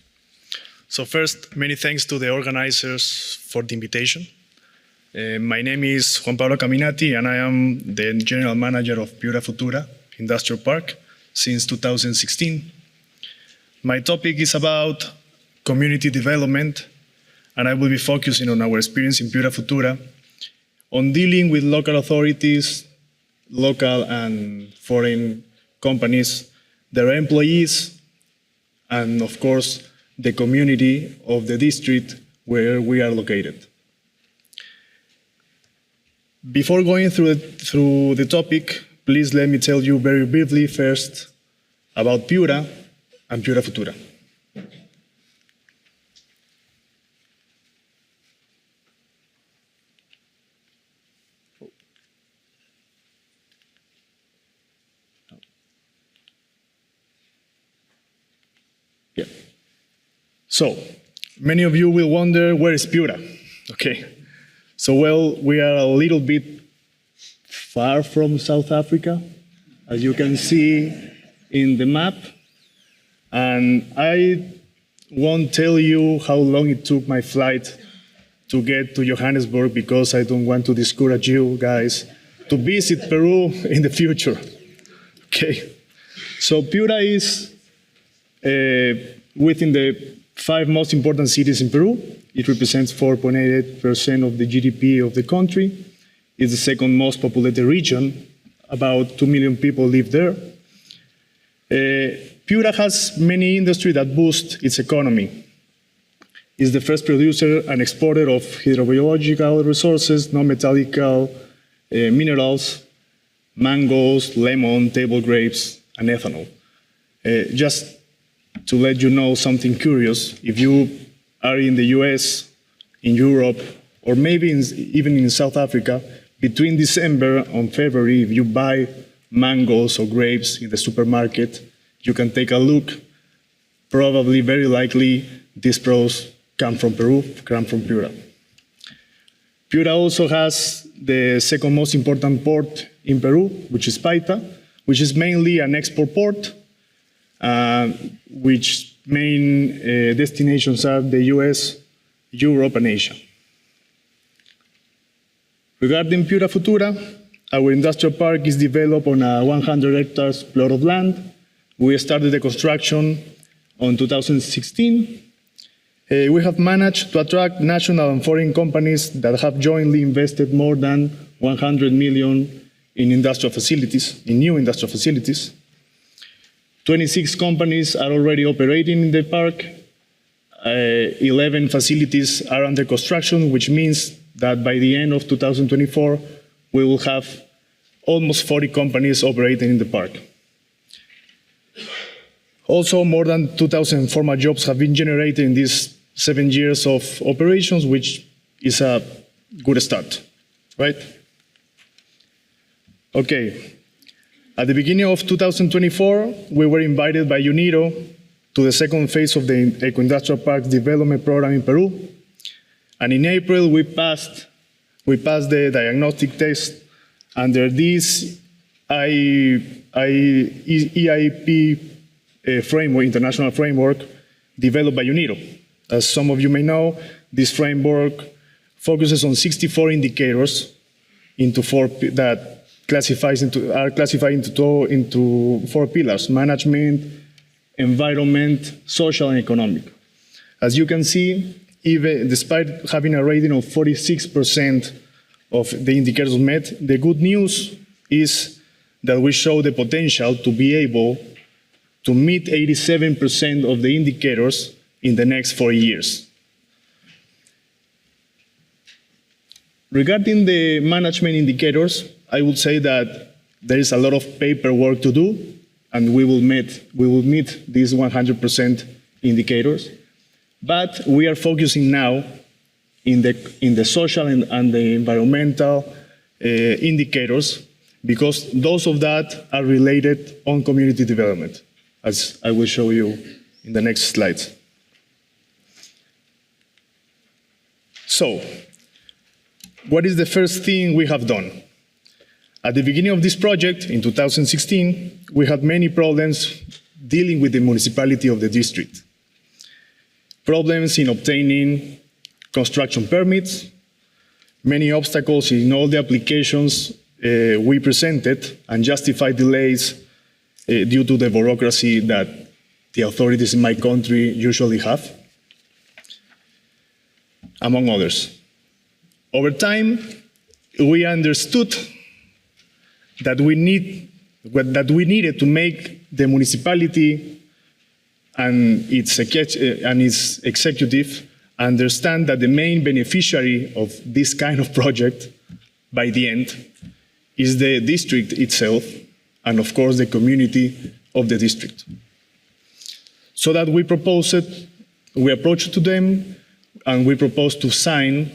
So first, many thanks to the organizers for the invitation. My name is Juan Pablo Caminati, and I am the General Manager of Piura Futura Industrial Park since 2016. My topic is about community development, and I will be focusing on our experience in Piura Futura, on dealing with local authorities, local and foreign companies, their employees, and of course, the community of the district where we are located. Before going through the topic, please let me tell you very briefly first about Piura and Piura Futura. Yeah. So, many of you will wonder, where is Piura? Okay. So, well, we are a little bit far from South Africa, as you can see in the map. And I won't tell you how long it took my flight to get to Johannesburg, because I don't want to discourage you guys to visit Peru in the future. Okay. So Piura is within the 5 most important cities in Peru. It represents 4.88% of the GDP of the country. It's the second most populated region. About 2 million people live there. Piura has many industries that boost its economy. It's the first producer and exporter of hydrobiological resources, non-metallical minerals, mangoes, lemon, table grapes, and ethanol. Just to let you know something curious, if you are in the US, in Europe, or maybe even in South Africa, between December and February, if you buy mangoes or grapes in the supermarket, you can take a look. Probably, very likely, these products come from Peru, come from Piura. Piura also has the second most important port in Peru, which is Paita, which is mainly an export port, which main destinations are the US, Europe, and Asia. Regarding Piura Futura, our industrial park is developed on a 100 hectares plot of land. We started the construction on 2016, we have managed to attract national and foreign companies that have jointly invested more than 100 million in industrial facilities, in new industrial facilities. 26 companies are already operating in the park. 11 facilities are under construction, which means that by the end of 2024, we will have almost 40 companies operating in the park. Also, more than 2,000 formal jobs have been generated in these 7 years of operations, which is a good start, right? Okay. At the beginning of 2024, we were invited by UNIDO to the second phase of the Eco-Industrial Park Development Program in Peru. And in April, we passed the diagnostic test under this EIP framework, international framework, developed by UNIDO. As some of you may know, this framework focuses on 64 indicators that are classified into 4 pillars: management, environment, social, and economic. As you can see, even despite having a rating of 46% of the indicators met, the good news is that we show the potential to be able to meet 87% of the indicators in the next 4 years. Regarding the management indicators, I would say that there is a lot of paperwork to do, and we will meet these 100% indicators. But we are focusing now in the social and the environmental indicators, because those of that are related on community development, as I will show you in the next slides. So, what is the first thing we have done? At the beginning of this project, in 2016, we had many problems dealing with the municipality of the district. Problems in obtaining construction permits, many obstacles in all the applications we presented, and justified delays due to the bureaucracy that the authorities in my country usually have, among others. Over time, we understood that we needed to make the municipality and its executive understand that the main beneficiary of this kind of project, by the end, is the district itself, and of course the community of the district. So that we approached to them, and we proposed to sign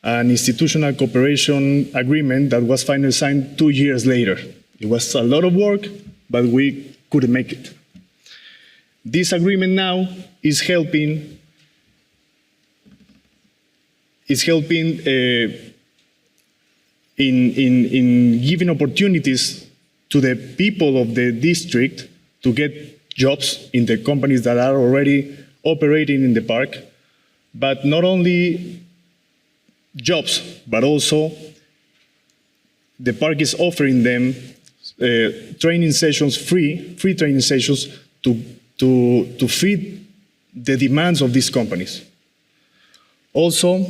an institutional cooperation agreement that was finally signed 2 years later. It was a lot of work, but we couldn't make it. This agreement now is helping in giving opportunities to the people of the district to get jobs in the companies that are already operating in the park, but not only jobs, but also the park is offering them training sessions, free training sessions to fit the demands of these companies. Also,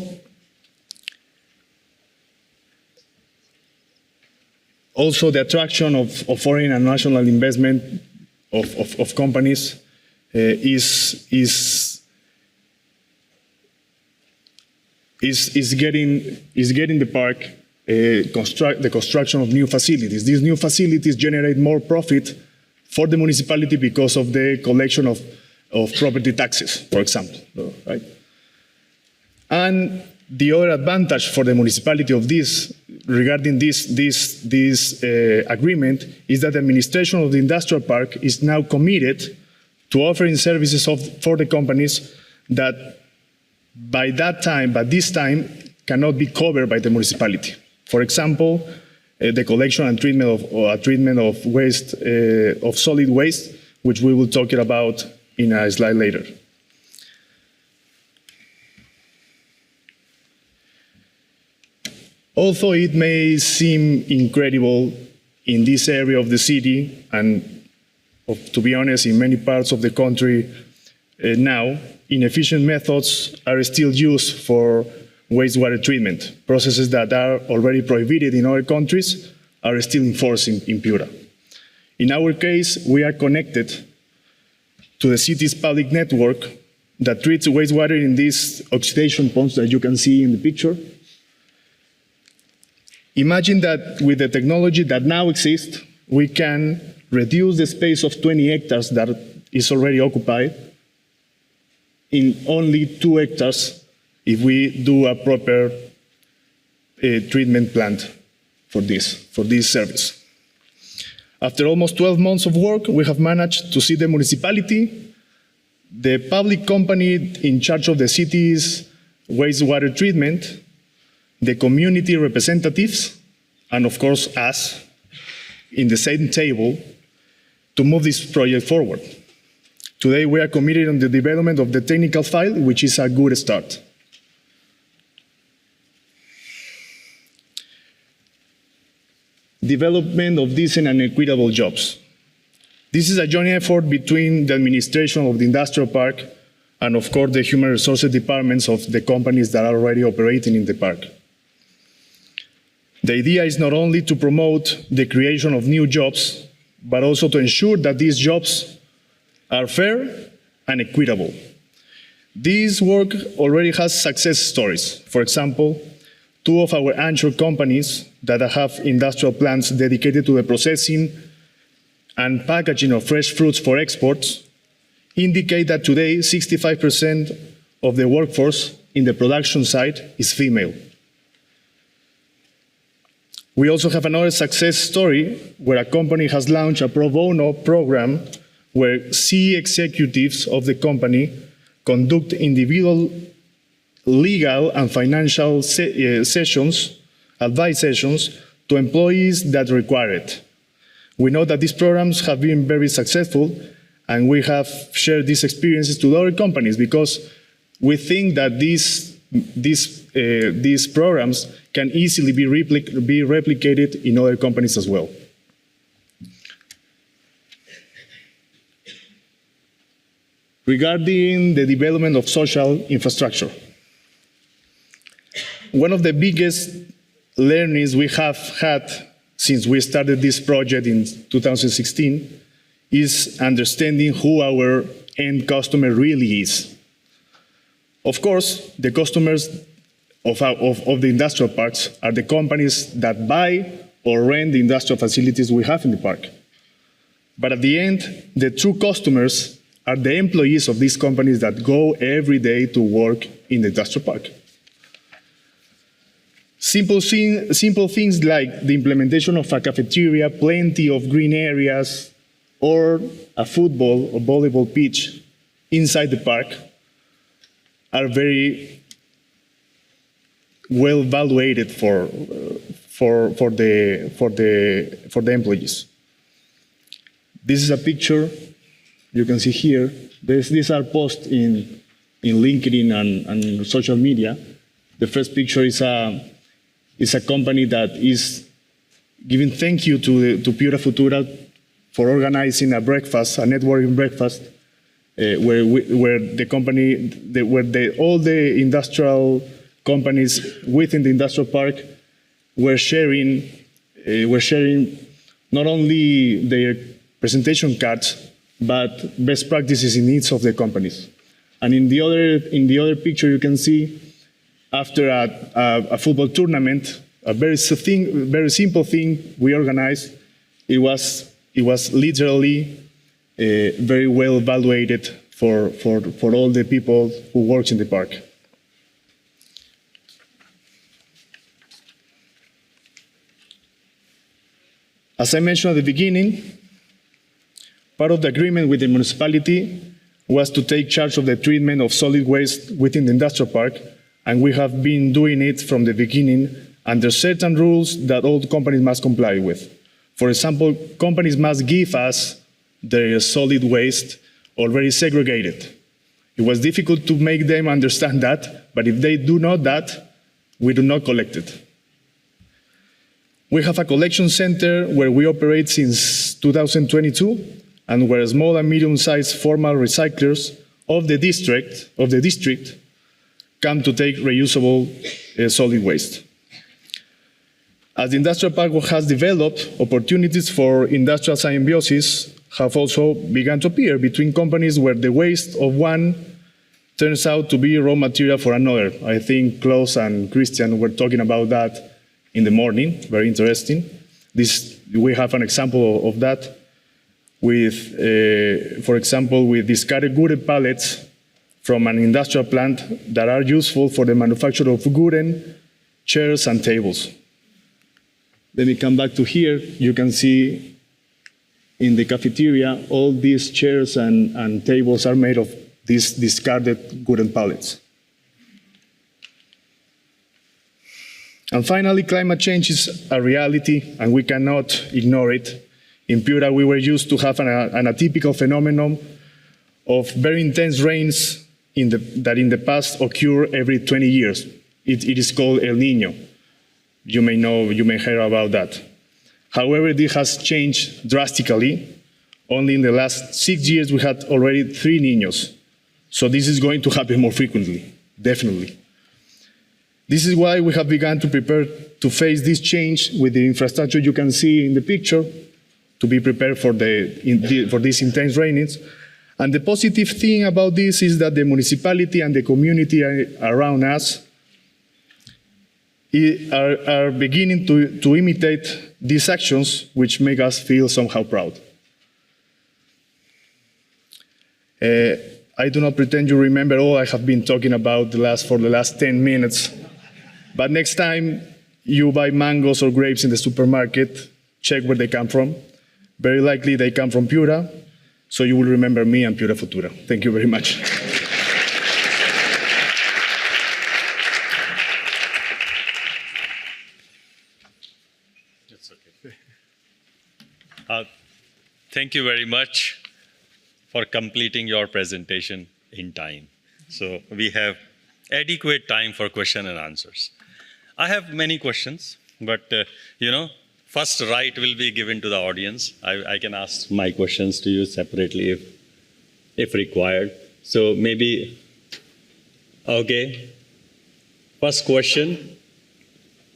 the attraction of foreign and national investment of companies is getting the park the construction of new facilities. These new facilities generate more profit for the municipality because of the collection of property taxes, for example, right? And the other advantage for the municipality of this, regarding this agreement, is that the administration of the industrial park is now committed to offering services for the companies that by this time, cannot be covered by the municipality. For example, the collection and treatment of waste, of solid waste, which we will talk about in a slide later. Although it may seem incredible in this area of the city, and to be honest, in many parts of the country now, inefficient methods are still used for wastewater treatment. Processes that are already prohibited in other countries are still enforced in Piura. In our case, we are connected to the city's public network that treats wastewater in these oxidation ponds that you can see in the picture. Imagine that with the technology that now exists, we can reduce the space of 20 hectares that is already occupied in only 2 hectares if we do a proper treatment plant for this service. After almost 12 months of work, we have managed to see the municipality, the public company in charge of the city's wastewater treatment, the community representatives, and of course us, in the same table to move this project forward. Today we are committed on the development of the technical file, which is a good start. Development of decent and equitable jobs. This is a joint effort between the administration of the industrial park and of course the human resources departments of the companies that are already operating in the park. The idea is not only to promote the creation of new jobs, but also to ensure that these jobs are fair and equitable. This work already has success stories. For example, 2 of our anchor companies that have industrial plants dedicated to the processing and packaging of fresh fruits for exports indicate that today 65% of the workforce in the production side is female. We also have another success story where a company has launched a pro bono program where C executives of the company conduct individual legal and financial advice sessions to employees that require it. We know that these programs have been very successful, and we have shared these experiences to other companies because we think that these programs can easily be replicated in other companies as well. Regarding the development of social infrastructure, one of the biggest learnings we have had since we started this project in 2016 is understanding who our end customer really is. Of course, the customers of the industrial parks are the companies that buy or rent the industrial facilities we have in the park. But at the end, the true customers are the employees of these companies that go every day to work in the industrial park. Simple things like the implementation of a cafeteria, plenty of green areas, or a football or volleyball pitch inside the park are very well evaluated for the employees. This is a picture you can see here. These are posts in LinkedIn and social media. The first picture is a company that is giving thank you to Piura Futura for organizing a breakfast, a networking breakfast, where all the industrial companies within the industrial park were sharing not only their presentation cards, but best practices in each of the companies. And in the other picture, you can see after a football tournament, a very simple thing we organized. It was literally very well evaluated for all the people who work in the park. As I mentioned at the beginning, part of the agreement with the municipality was to take charge of the treatment of solid waste within the industrial park, and we have been doing it from the beginning under certain rules that all companies must comply with. For example, companies must give us their solid waste already segregated. It was difficult to make them understand that, but if they do not that, we do not collect it. We have a collection center where we operate since 2022, and where small and medium-sized formal recyclers of the district come to take reusable solid waste. As the industrial park has developed, opportunities for industrial symbiosis have also begun to appear between companies where the waste of one turns out to be raw material for another. I think Klaus and Christian were talking about that in the morning, very interesting. We have an example of that with, for example, with discarded wooden pallets from an industrial plant that are useful for the manufacture of wooden chairs and tables. Let me come back to here. You can see in the cafeteria, all these chairs and tables are made of these discarded wooden pallets. And finally, climate change is a reality, and we cannot ignore it. In Piura, we were used to have an atypical phenomenon of very intense rains that in the past occur every 20 years. It is called El Niño. You may hear about that. However, this has changed drastically. Only in the last 6 years, we had already 3 Niños. So this is going to happen more frequently, definitely. This is why we have begun to prepare to face this change with the infrastructure you can see in the picture, to be prepared for these intense rainings. And the positive thing about this is that the municipality and the community around us are beginning to imitate these actions, which make us feel somehow proud. I do not pretend you remember all I have been talking about for the last 10 minutes, but next time you buy mangoes or grapes in the supermarket, check where they come from. Very likely they come from Piura, so you will remember me and Piura Futura. Thank you very much. Thank you very much for completing your presentation in time. So we have adequate time for question and answers. I have many questions, but first right will be given to the audience. I can ask my questions to you separately if required. So maybe, okay, first question,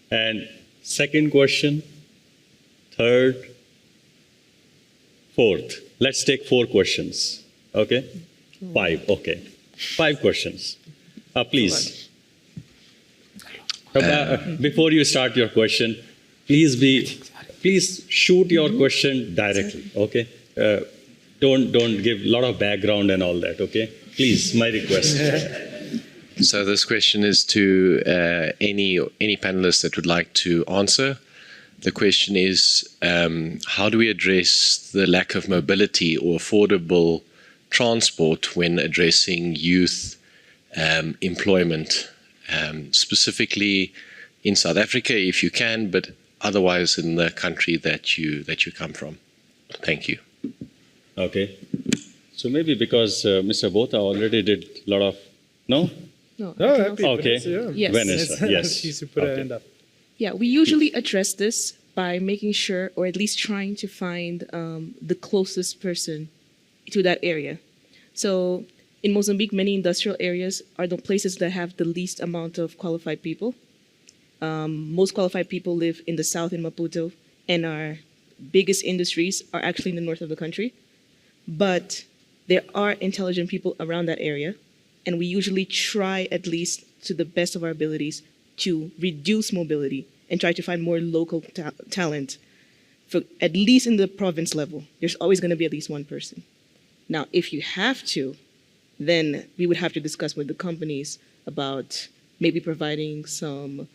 and second question, third, fourth. Let's take 4 questions, okay? 5, okay. 5 questions. Please. Before you start your question, please shoot your question directly, okay? Don't give a lot of background and all that, okay? Please, my request. So this question is to any panelist that would like to answer. The question is, how do we address the lack of mobility or affordable transport when addressing youth employment, specifically in South Africa, if you can, but otherwise in the country that you come from? Thank you. Okay. So maybe because Mr. Botha already did a lot of, no? No. Okay. Vanessa, Yes. Vanessa, yes. She put her hand up. Yeah, we usually address this by making sure, or at least trying to find the closest person to that area. So in Mozambique, many industrial areas are the places that have the least amount of qualified people. Most qualified people live in the south in Maputo, and our biggest industries are actually in the north of the country. But there are intelligent people around that area, and we usually try, at least to the best of our abilities, to reduce mobility and try to find more local talent, for at least in the province level. There's always going to be at least one person. Now, if you have to, then we would have to discuss with the companies about maybe providing some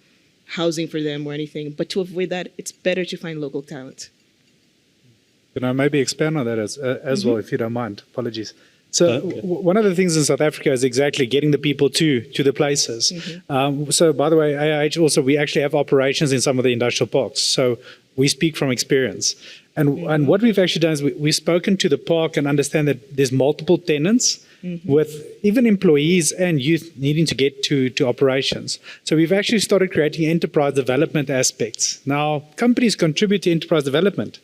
housing for them or anything. But to avoid that, it's better to find local talent. Can I maybe expand on that as well, if you don't mind? Apologies. So one of the things in South Africa is exactly getting the people to the places. So by the way, AIH also, we actually have operations in some of the industrial parks. So we speak from experience. And what we've actually done is we've spoken to the park and understand that there's multiple tenants with even employees and youth needing to get to operations. So we've actually started creating enterprise development aspects. Now, companies contribute to enterprise development.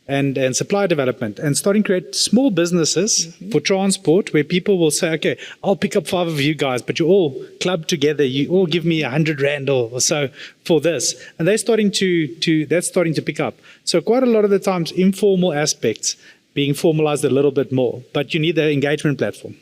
and supply development, and starting to create small businesses for transport where people will say, okay, I'll pick up 5 of you guys, but you all club together, you all give me 100 Rand or so for this. And that's starting to pick up. So quite a lot of the times, informal aspects being formalized a little bit more, but you need the engagement platform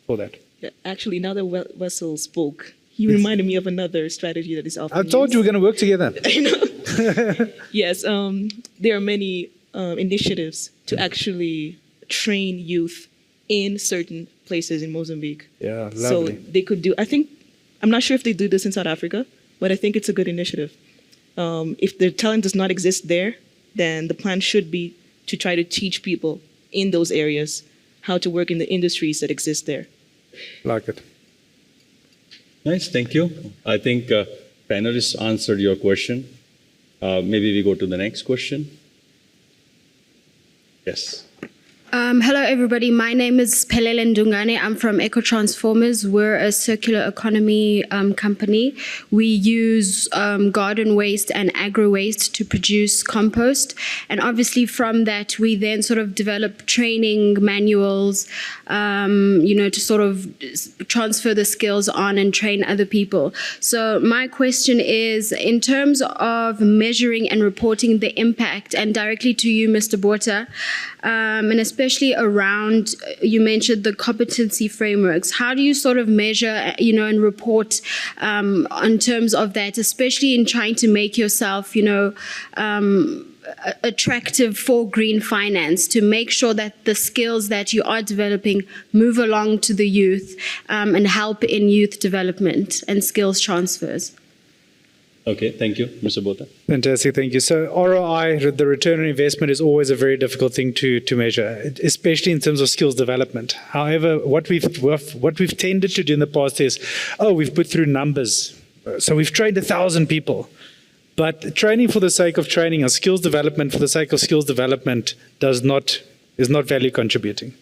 for that. Yeah, actually, now that Wessel spoke, he reminded me of another strategy that is often I told you we're going to work together. I know. Yes, there are many initiatives to actually train youth in certain places in Mozambique. Yeah, lovely. So they could do, I'm not sure if they do this in South Africa, but I think it's a good initiative. If the talent does not exist there, then the plan should be to try to teach people in those areas how to work in the industries that exist there. Like it. Nice, thank you. I think panelists answered your question. Maybe we go to the next question. Yes. Hello, everybody. My name is Pelele Ndungane. I'm from Eco Transformers. We're a circular economy company. We use garden waste and agro waste to produce compost. And obviously from that, we then sort of develop training manuals, to sort of transfer the skills on and train other people. So my question is, in terms of measuring and reporting the impact, and directly to you, Mr. Botha, and especially around, you mentioned the competency frameworks. How do you sort of measure, and report in terms of that, especially in trying to make yourself, attractive for green finance, to make sure that the skills that you are developing move along to the youth and help in youth development and skills transfers? Okay, thank you, Mr. Botha. Fantastic, thank you. So ROI, the return on investment, is always a very difficult thing to measure, especially in terms of skills development. However, what we've tended to do in the past is, we've put through numbers. So we've trained 1,000 people. But training for the sake of training and skills development for the sake of skills development is not value contributing.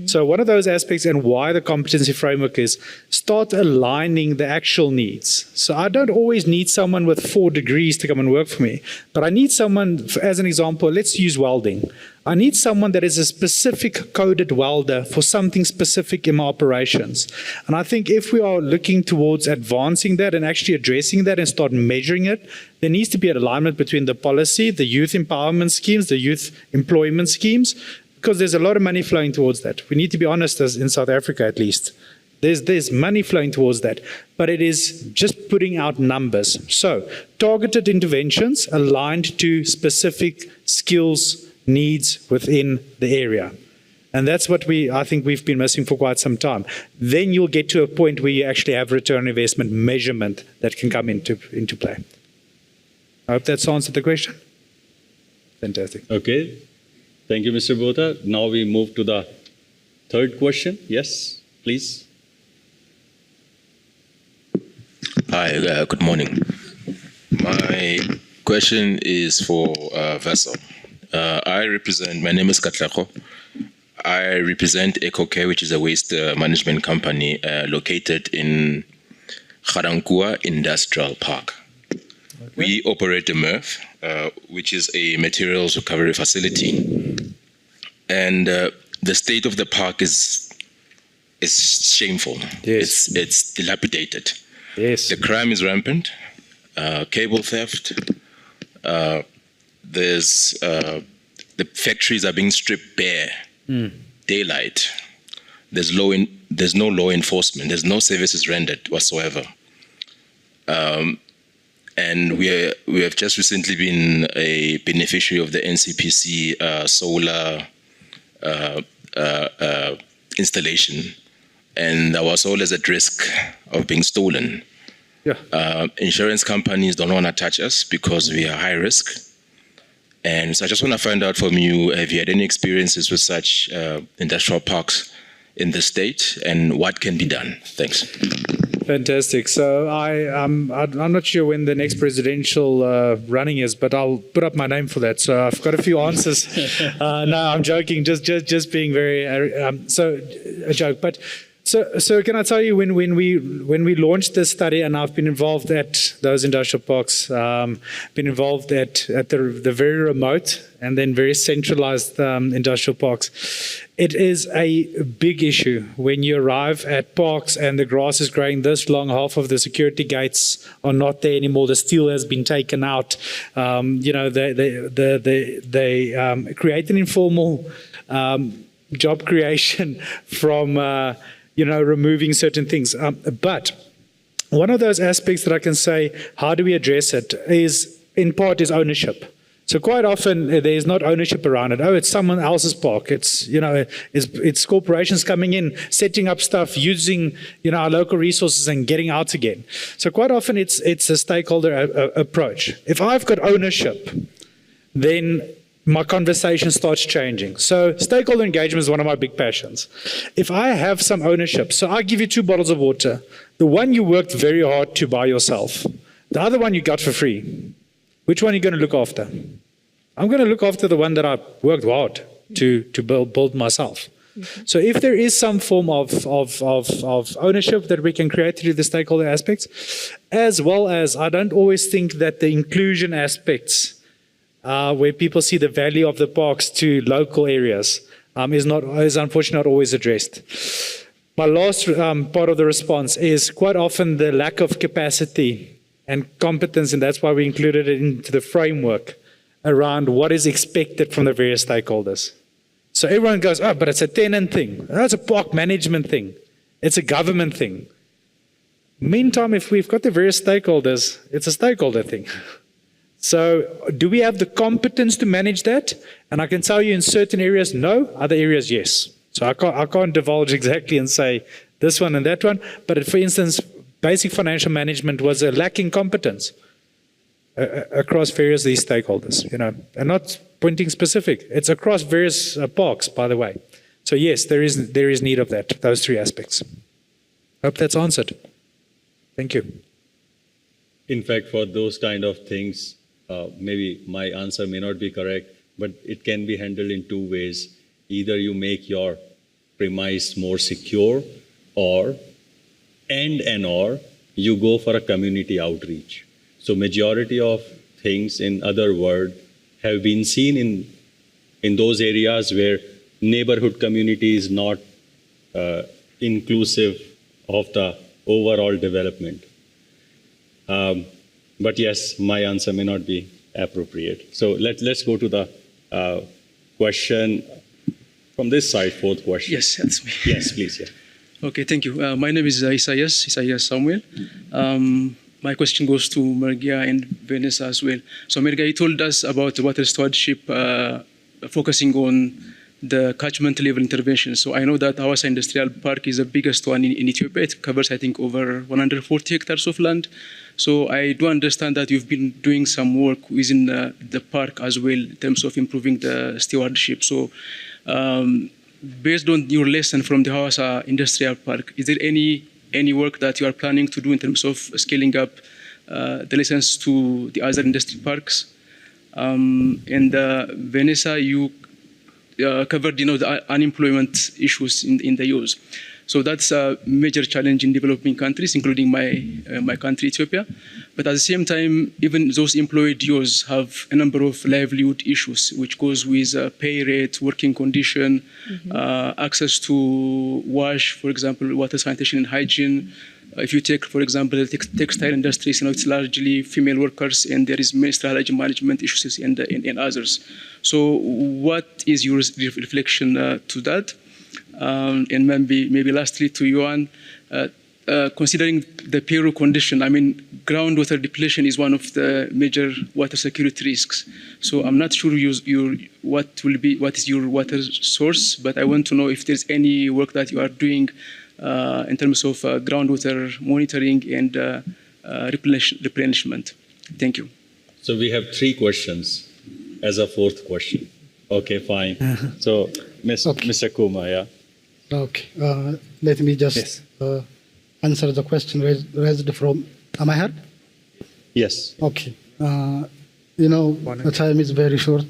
So one of those aspects, and why the competency framework, is start aligning the actual needs. So I don't always need someone with 4 degrees to come and work for me, but I need someone, as an example, let's use welding. I need someone that is a specific coded welder for something specific in my operations. And I think if we are looking towards advancing that and actually addressing that and start measuring it, there needs to be an alignment between the policy, the youth empowerment schemes, the youth employment schemes, because there's a lot of money flowing towards that. We need to be honest, as in South Africa at least. There's money flowing towards that, but it is just putting out numbers. So targeted interventions aligned to specific skills needs within the area. And that's what I think we've been missing for quite some time. Then you'll get to a point where you actually have return on investment measurement that can come into play. I hope that's answered the question. Fantastic. Okay. Thank you, Mr. Botha. Now we move to the third question. Yes, please. Hi, good morning. My question is for Wessel. My name is Katlego. I represent EcoCare, which is a waste management company located in Garankuwa Industrial Park. Okay. We operate a MRF, which is a materials recovery facility. And the state of the park is shameful. Yes. It's dilapidated. Yes. The crime is rampant, cable theft. The factories are being stripped bare, daylight. There's no law enforcement. There's no services rendered whatsoever. And we have just recently been a beneficiary of the NCPC solar installation, and our solar is at risk of being stolen. Yeah. Insurance companies don't want to touch us because we are high risk. And so I just want to find out from you, have you had any experiences with such industrial parks in the state, and what can be done? Thanks. Fantastic. So I'm not sure when the next presidential running is, but I'll put up my name for that. So I've got a few answers. No, I'm joking. Just being very so a joke. But So can I tell you, when we launched this study, and I've been involved at those industrial parks, been involved at the very remote and then very centralized industrial parks. It is a big issue when you arrive at parks and the grass is growing this long, half of the security gates are not there anymore, the steel has been taken out. They create an informal job creation from removing certain things. But one of those aspects that I can say, how do we address it, is in part is ownership. So quite often there's not ownership around it. Oh, it's someone else's park. It's corporations coming in, setting up stuff, using our local resources and getting out again. So quite often it's a stakeholder approach. If I've got ownership, then my conversation starts changing. So stakeholder engagement is one of my big passions. If I have some ownership, so I give you 2 bottles of water, the one you worked very hard to buy yourself, the other one you got for free. Which one are you going to look after? I'm going to look after the one that I worked hard to build myself. So if there is some form of ownership that we can create through the stakeholder aspects, as well as I don't always think that the inclusion aspects, where people see the value of the parks to local areas, is unfortunately not always addressed. My last part of the response is quite often the lack of capacity and competence, and that's why we included it into the framework around what is expected from the various stakeholders. So everyone goes, oh, but it's a tenant thing. Oh, it's a park management thing. It's a government thing. Meantime, if we've got the various stakeholders, it's a stakeholder thing. So do we have the competence to manage that? And I can tell you in certain areas, no. Other areas, yes. So I can't divulge exactly and say this one and that one. But for instance, basic financial management was a lacking competence across various of these stakeholders, and not pointing specific. It's across various parks, by the way. So yes, there is need of that, those 3 aspects. Hope that's answered. Thank you. In fact, for those kind of things, maybe my answer may not be correct, but it can be handled in 2 ways. Either you make your premise more secure, or you go for a community outreach. So majority of things, in other words, have been seen in those areas where neighborhood community is not inclusive of the overall development. But yes, my answer may not be appropriate. So let's go to the question from this side, 4th question. Yes, that's me. Yes, please. Yeah. Okay, thank you. My name is Isaias Samuel. My question goes to Mergia and Vanessa as well. So Mergia, you told us about water stewardship focusing on the catchment level intervention. So I know that Hawassa Industrial Park is the biggest one in Ethiopia. It covers, I think, over 140 hectares of land. So I do understand that you've been doing some work within the park as well in terms of improving the stewardship. So based on your lesson from the Hawassa Industrial Park, is there any work that you are planning to do in terms of scaling up the lessons to the other industry parks? And Vanessa, you covered, the unemployment issues in the youth. So that's a major challenge in developing countries, including my country, Ethiopia. But at the same time, even those employed youths have a number of livelihood issues, which goes with pay rate, working condition, access to wash, for example, water sanitation and hygiene. If you take, for example, the textile industries, it's largely female workers, and there is menstrual hygiene management issues and others. So what is your reflection to that? And maybe lastly to Johan, considering the Peru condition, groundwater depletion is one of the major water security risks. So I'm not sure what is your water source, but I want to know if there's any work that you are doing in terms of groundwater monitoring and replenishment. Thank you. So we have 3 questions as a 4th question. Okay, fine. So Mr. Kuma, yeah. Okay, let me just answer the question raised from, am I heard? Yes. Okay, the time is very short.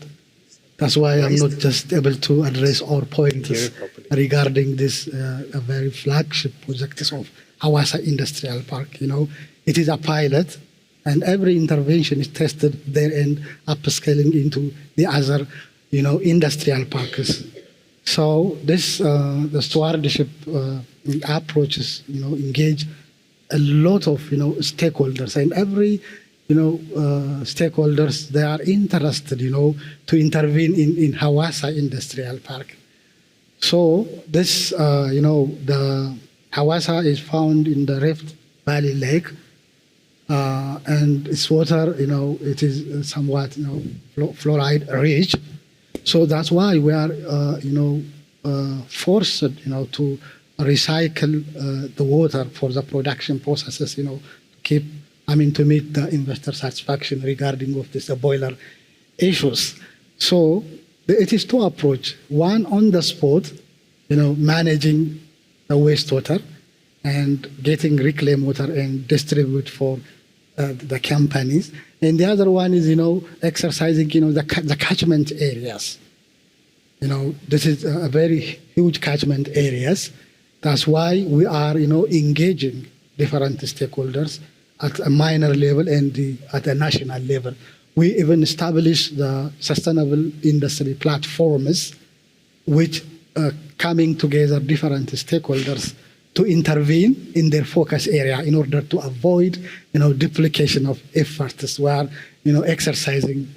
That's why I'm not just able to address all points regarding this a very flagship project of Hawassa Industrial Park. It is a pilot, and every intervention is tested there and upscaling into the other, industrial parks. So this the stewardship approaches, engage a lot of stakeholders, and every stakeholders, they are interested, to intervene in Hawassa Industrial Park. So this, the Hawassa is found in the Rift Valley Lake, and its water, it is somewhat, fluoride rich. So that's why we are, forced, to recycle the water for the production processes, to meet the investor satisfaction regarding of this boiler issues. So it is two approach. One, on the spot, managing the wastewater and getting reclaimed water and distribute for the companies. And the other one is, exercising, the catchment areas. This is a very huge catchment areas. That's why we are, engaging different stakeholders at a minor level and at a national level. We even established the sustainable industry platforms, which coming together different stakeholders to intervene in their focus area in order to avoid, duplication of efforts while, exercising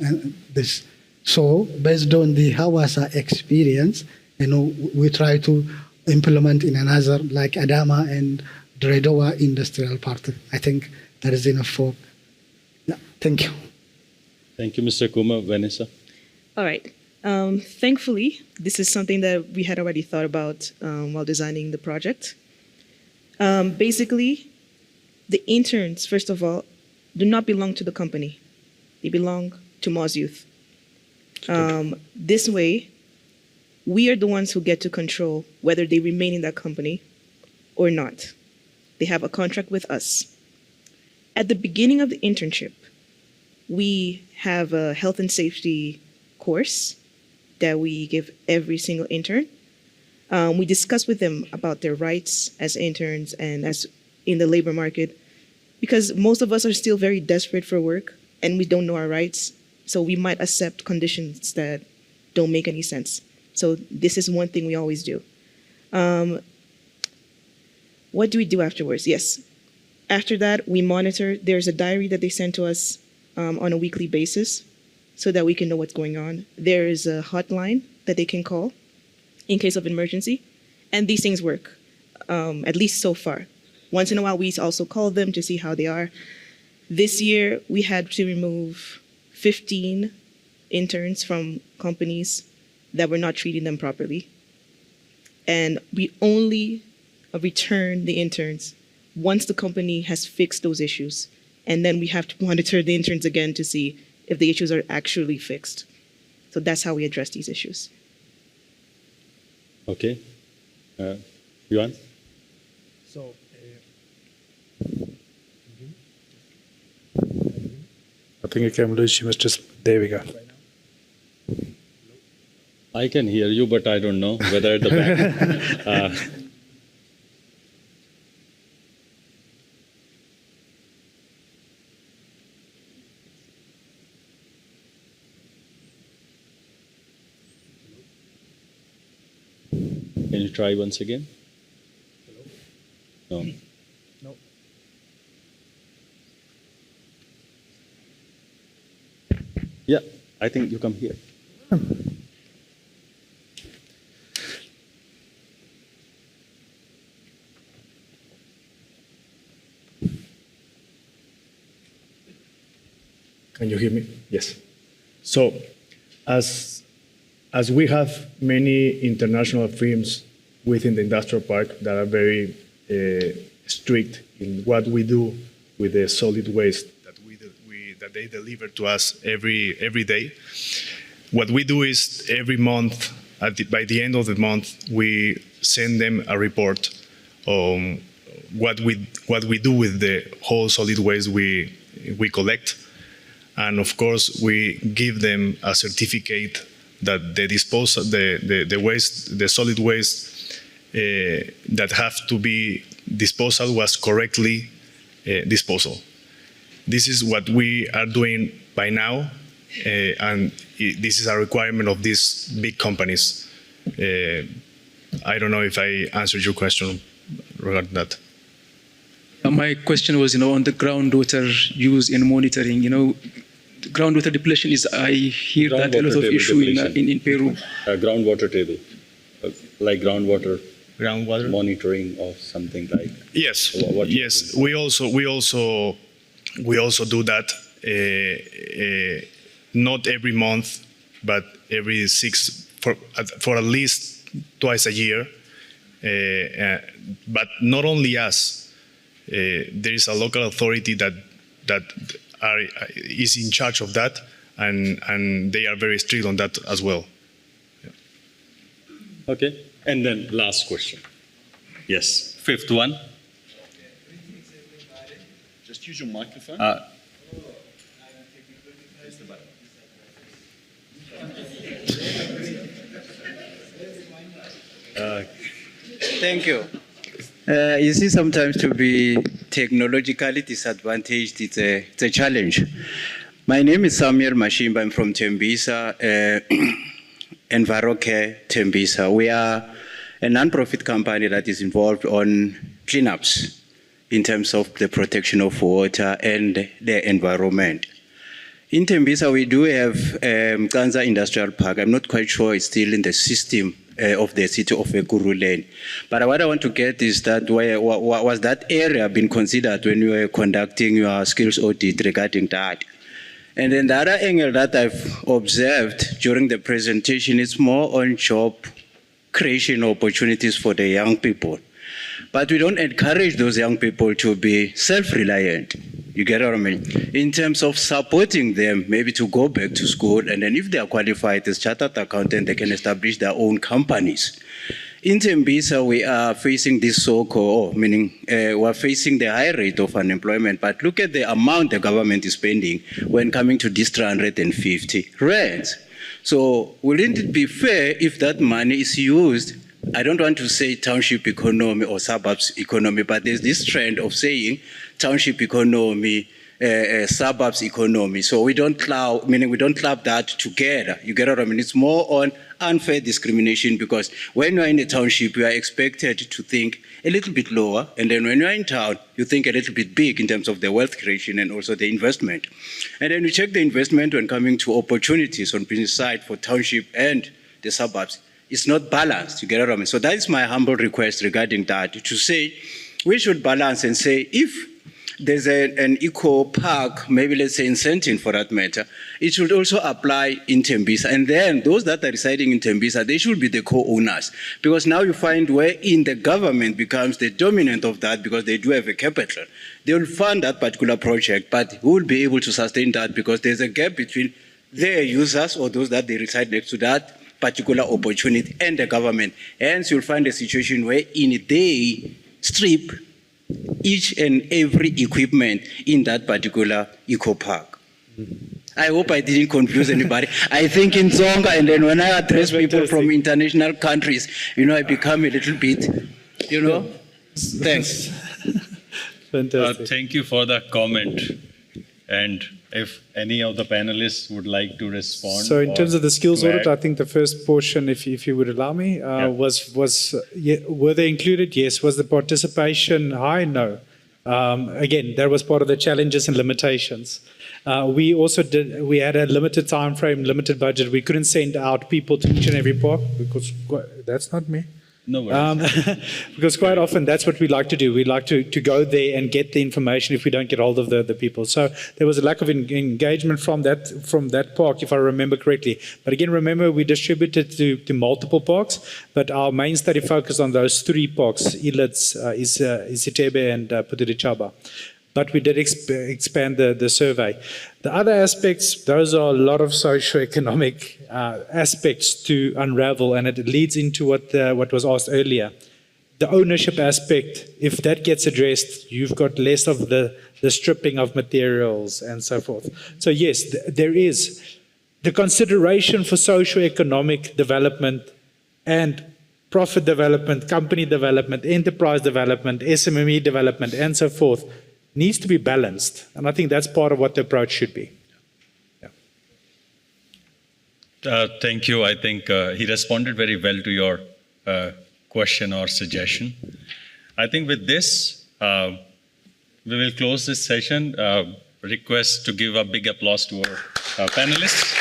this. So based on the Hawassa experience, we try to implement in another like Adama and Dredowa Industrial Park. I think that is enough for. Yeah, thank you. Thank you, Mr. Kuma. Vanessa? All right. Thankfully, this is something that we had already thought about while designing the project. Basically, the interns, first of all, do not belong to the company. They belong to Moz Youth. This way, we are the ones who get to control whether they remain in that company or not. They have a contract with us. At the beginning of the internship, we have a health and safety course that we give every single intern. We discuss with them about their rights as interns and as in the labor market, because most of us are still very desperate for work and we don't know our rights. So we might accept conditions that don't make any sense. So this is one thing we always do. What do we do afterwards? Yes. After that, we monitor. There's a diary that they send to us on a weekly basis so that we can know what's going on. There is a hotline that they can call in case of emergency. And these things work, at least so far. Once in a while, we also call them to see how they are. This year, we had to remove 15 interns from companies that were not treating them properly. And we only return the interns once the company has fixed those issues. And then we have to monitor the interns again to see if the issues are actually fixed. So that's how we address these issues. Okay. Yuan? So, I think you can lose. You must just. There we go. I can hear you, but I don't know whether at the back. Can you try once again? No. no. Yeah, I think you come here. Can you hear me? Yes. So, as we have many international firms within the industrial park that are very strict in what we do with the solid waste that they deliver to us every day, what we do is every month, by the end of the month, we send them a report on what we do with the whole solid waste we collect. And of course, we give them a certificate that they dispose of the waste, the solid waste, that have to be disposal was correctly disposal. This is what we are doing by now, and this is a requirement of these big companies. I don't know if I answered your question regarding that. My question was, on the groundwater use and monitoring. Groundwater depletion is, I hear that a lot of issue in Peru. Groundwater table, like groundwater monitoring of something like. Yes, yes. We also do that. Not every month, but every for at least twice a year. But not only us. There is a local authority that is in charge of that, and they are very strict on that as well. Yeah. Okay, and then last question. Yes, fifth one. Just use your microphone. Thank you. You see, sometimes to be technologically disadvantaged, it's a challenge. My name is Samuel Mashimba. I'm from Tembisa, EnviroCare Tembisa. We are a non-profit company that is involved on cleanups in terms of the protection of water and the environment. In Tembisa, we do have Kanza Industrial Park. I'm not quite sure it's still in the system of the city of Ekurhuleni. But what I want to get is that was that area being considered when you were conducting your skills audit regarding that? And then the other angle that I've observed during the presentation is more on job creation opportunities for the young people. But we don't encourage those young people to be self-reliant. You get what I mean? In terms of supporting them, maybe to go back to school, and then if they are qualified as chartered accountant, they can establish their own companies. In Tembisa, we are facing this so-called, meaning we're facing the high rate of unemployment, but look at the amount the government is spending when coming to this 350 rands. So wouldn't it be fair if that money is used? I don't want to say township economy or suburbs economy, but there's this trend of saying township economy, suburbs economy. So we don't club, meaning we don't club that together. You get what I mean? It's more on unfair discrimination, because when you're in a township, you are expected to think a little bit lower, and then when you're in town, you think a little bit big in terms of the wealth creation and also the investment. And then you check the investment when coming to opportunities on business side for township and the suburbs. It's not balanced, you get what I mean? So that is my humble request regarding that, to say we should balance and say if there's an eco park, maybe let's say in Sentin for that matter, it should also apply in Tembisa. And then those that are residing in Tembisa, they should be the co-owners. Because now you find where in the government becomes the dominant of that, because they do have a capital. They will fund that particular project, but who will be able to sustain that? Because there's a gap between their users or those that they reside next to that particular opportunity and the government. Hence, you'll find a situation where they strip each and every equipment in that particular eco park. I hope I didn't confuse anybody. I think in Zonga, and then when I address people from international countries, I become a little bit, thanks. Fantastic. Thank you for the comment. And if any of the panelists would like to respond. So in terms of the skills to audit, add. I think the first portion, if you would allow me, were they included? Yes. Was the participation high? No. Again, that was part of the challenges and limitations. We also we had a limited time frame, limited budget. We couldn't send out people to each and every park because that's not me. No worries. Because quite often that's what we like to do. We like to go there and get the information if we don't get hold of the people. So there was a lack of engagement from that park, if I remember correctly. But again, remember we distributed to multiple parks, but our main study focused on those 3 parks, Ilitz, Isitebe, and Putirichaba. But we did expand the survey. The other aspects, those are a lot of socioeconomic aspects to unravel, and it leads into what was asked earlier. The ownership aspect, if that gets addressed, you've got less of the stripping of materials and so forth. So yes, there is the consideration for socioeconomic development and profit development, company development, enterprise development, SMME development, and so forth, needs to be balanced. And I think that's part of what the approach should be. Thank you. I think he responded very well to your question or suggestion. I think with this, we will close this session. Request to give a big applause to our panelists.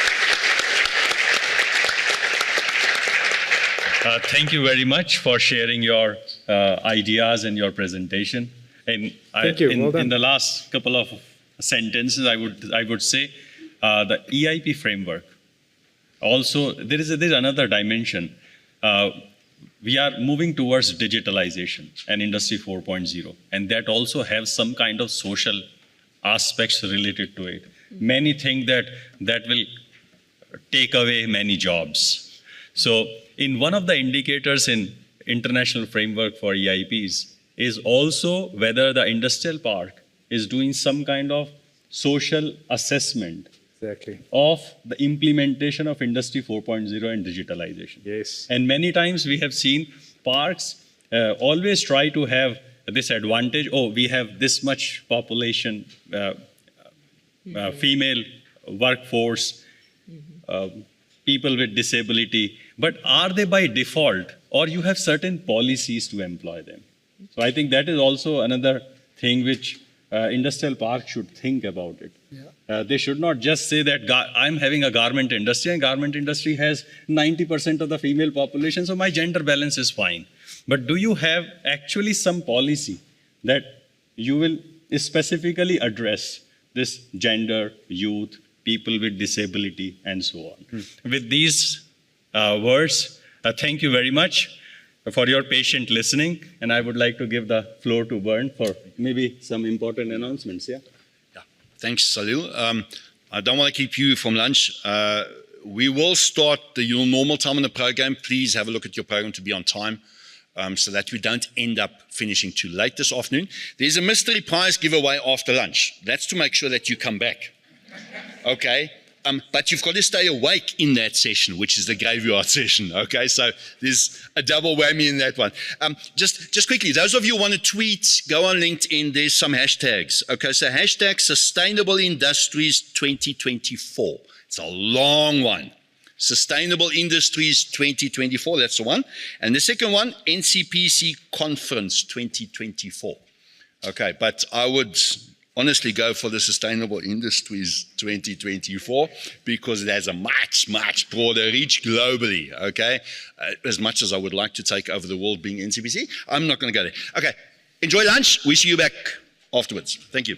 Thank you very much for sharing your ideas and your presentation. And Thank you. Well done. in the last couple of sentences, I would say the EIP framework. Also, there is another dimension. We are moving towards digitalization and Industry 4.0, and that also has some kind of social aspects related to it. Many think that will take away many jobs. So, in one of the indicators in international framework for EIPs is also whether the industrial park is doing some kind of social assessment Exactly. of the implementation of Industry 4.0 and digitalization. Yes. And many times we have seen parks always try to have this advantage, oh, we have this much population, female workforce, people with disability, but are they by default, or you have certain policies to employ them? So I think that is also another thing which industrial park should think about it. Yeah. They should not just say that I'm having a garment industry, and garment industry has 90% of the female population, so my gender balance is fine. But do you have actually some policy that you will specifically address this gender, youth, people with disability, and so on? With these words, thank you very much for your patient listening, and I would like to give the floor to Bernd for maybe some important announcements. Yeah. Thanks, Salil. I don't want to keep you from lunch. We will start your normal time on the program. Please have a look at your program to be on time so that we don't end up finishing too late this afternoon. There's a mystery prize giveaway after lunch. That's to make sure that you come back. Okay? But you've got to stay awake in that session, which is the graveyard session. Okay, so there's a double whammy in that one. Just quickly, those of you who want to tweet, go on LinkedIn. There's some hashtags. Okay, so hashtag Sustainable Industries 2024. It's a long one. Sustainable Industries 2024. That's the one. And the second one, NCPC Conference 2024. Okay, but I would honestly go for the Sustainable Industries 2024 because it has a much, much broader reach globally, okay? As much as I would like to take over the world being NCPC, I'm not going to go there. Okay, enjoy lunch. We see you back afterwards. Thank you.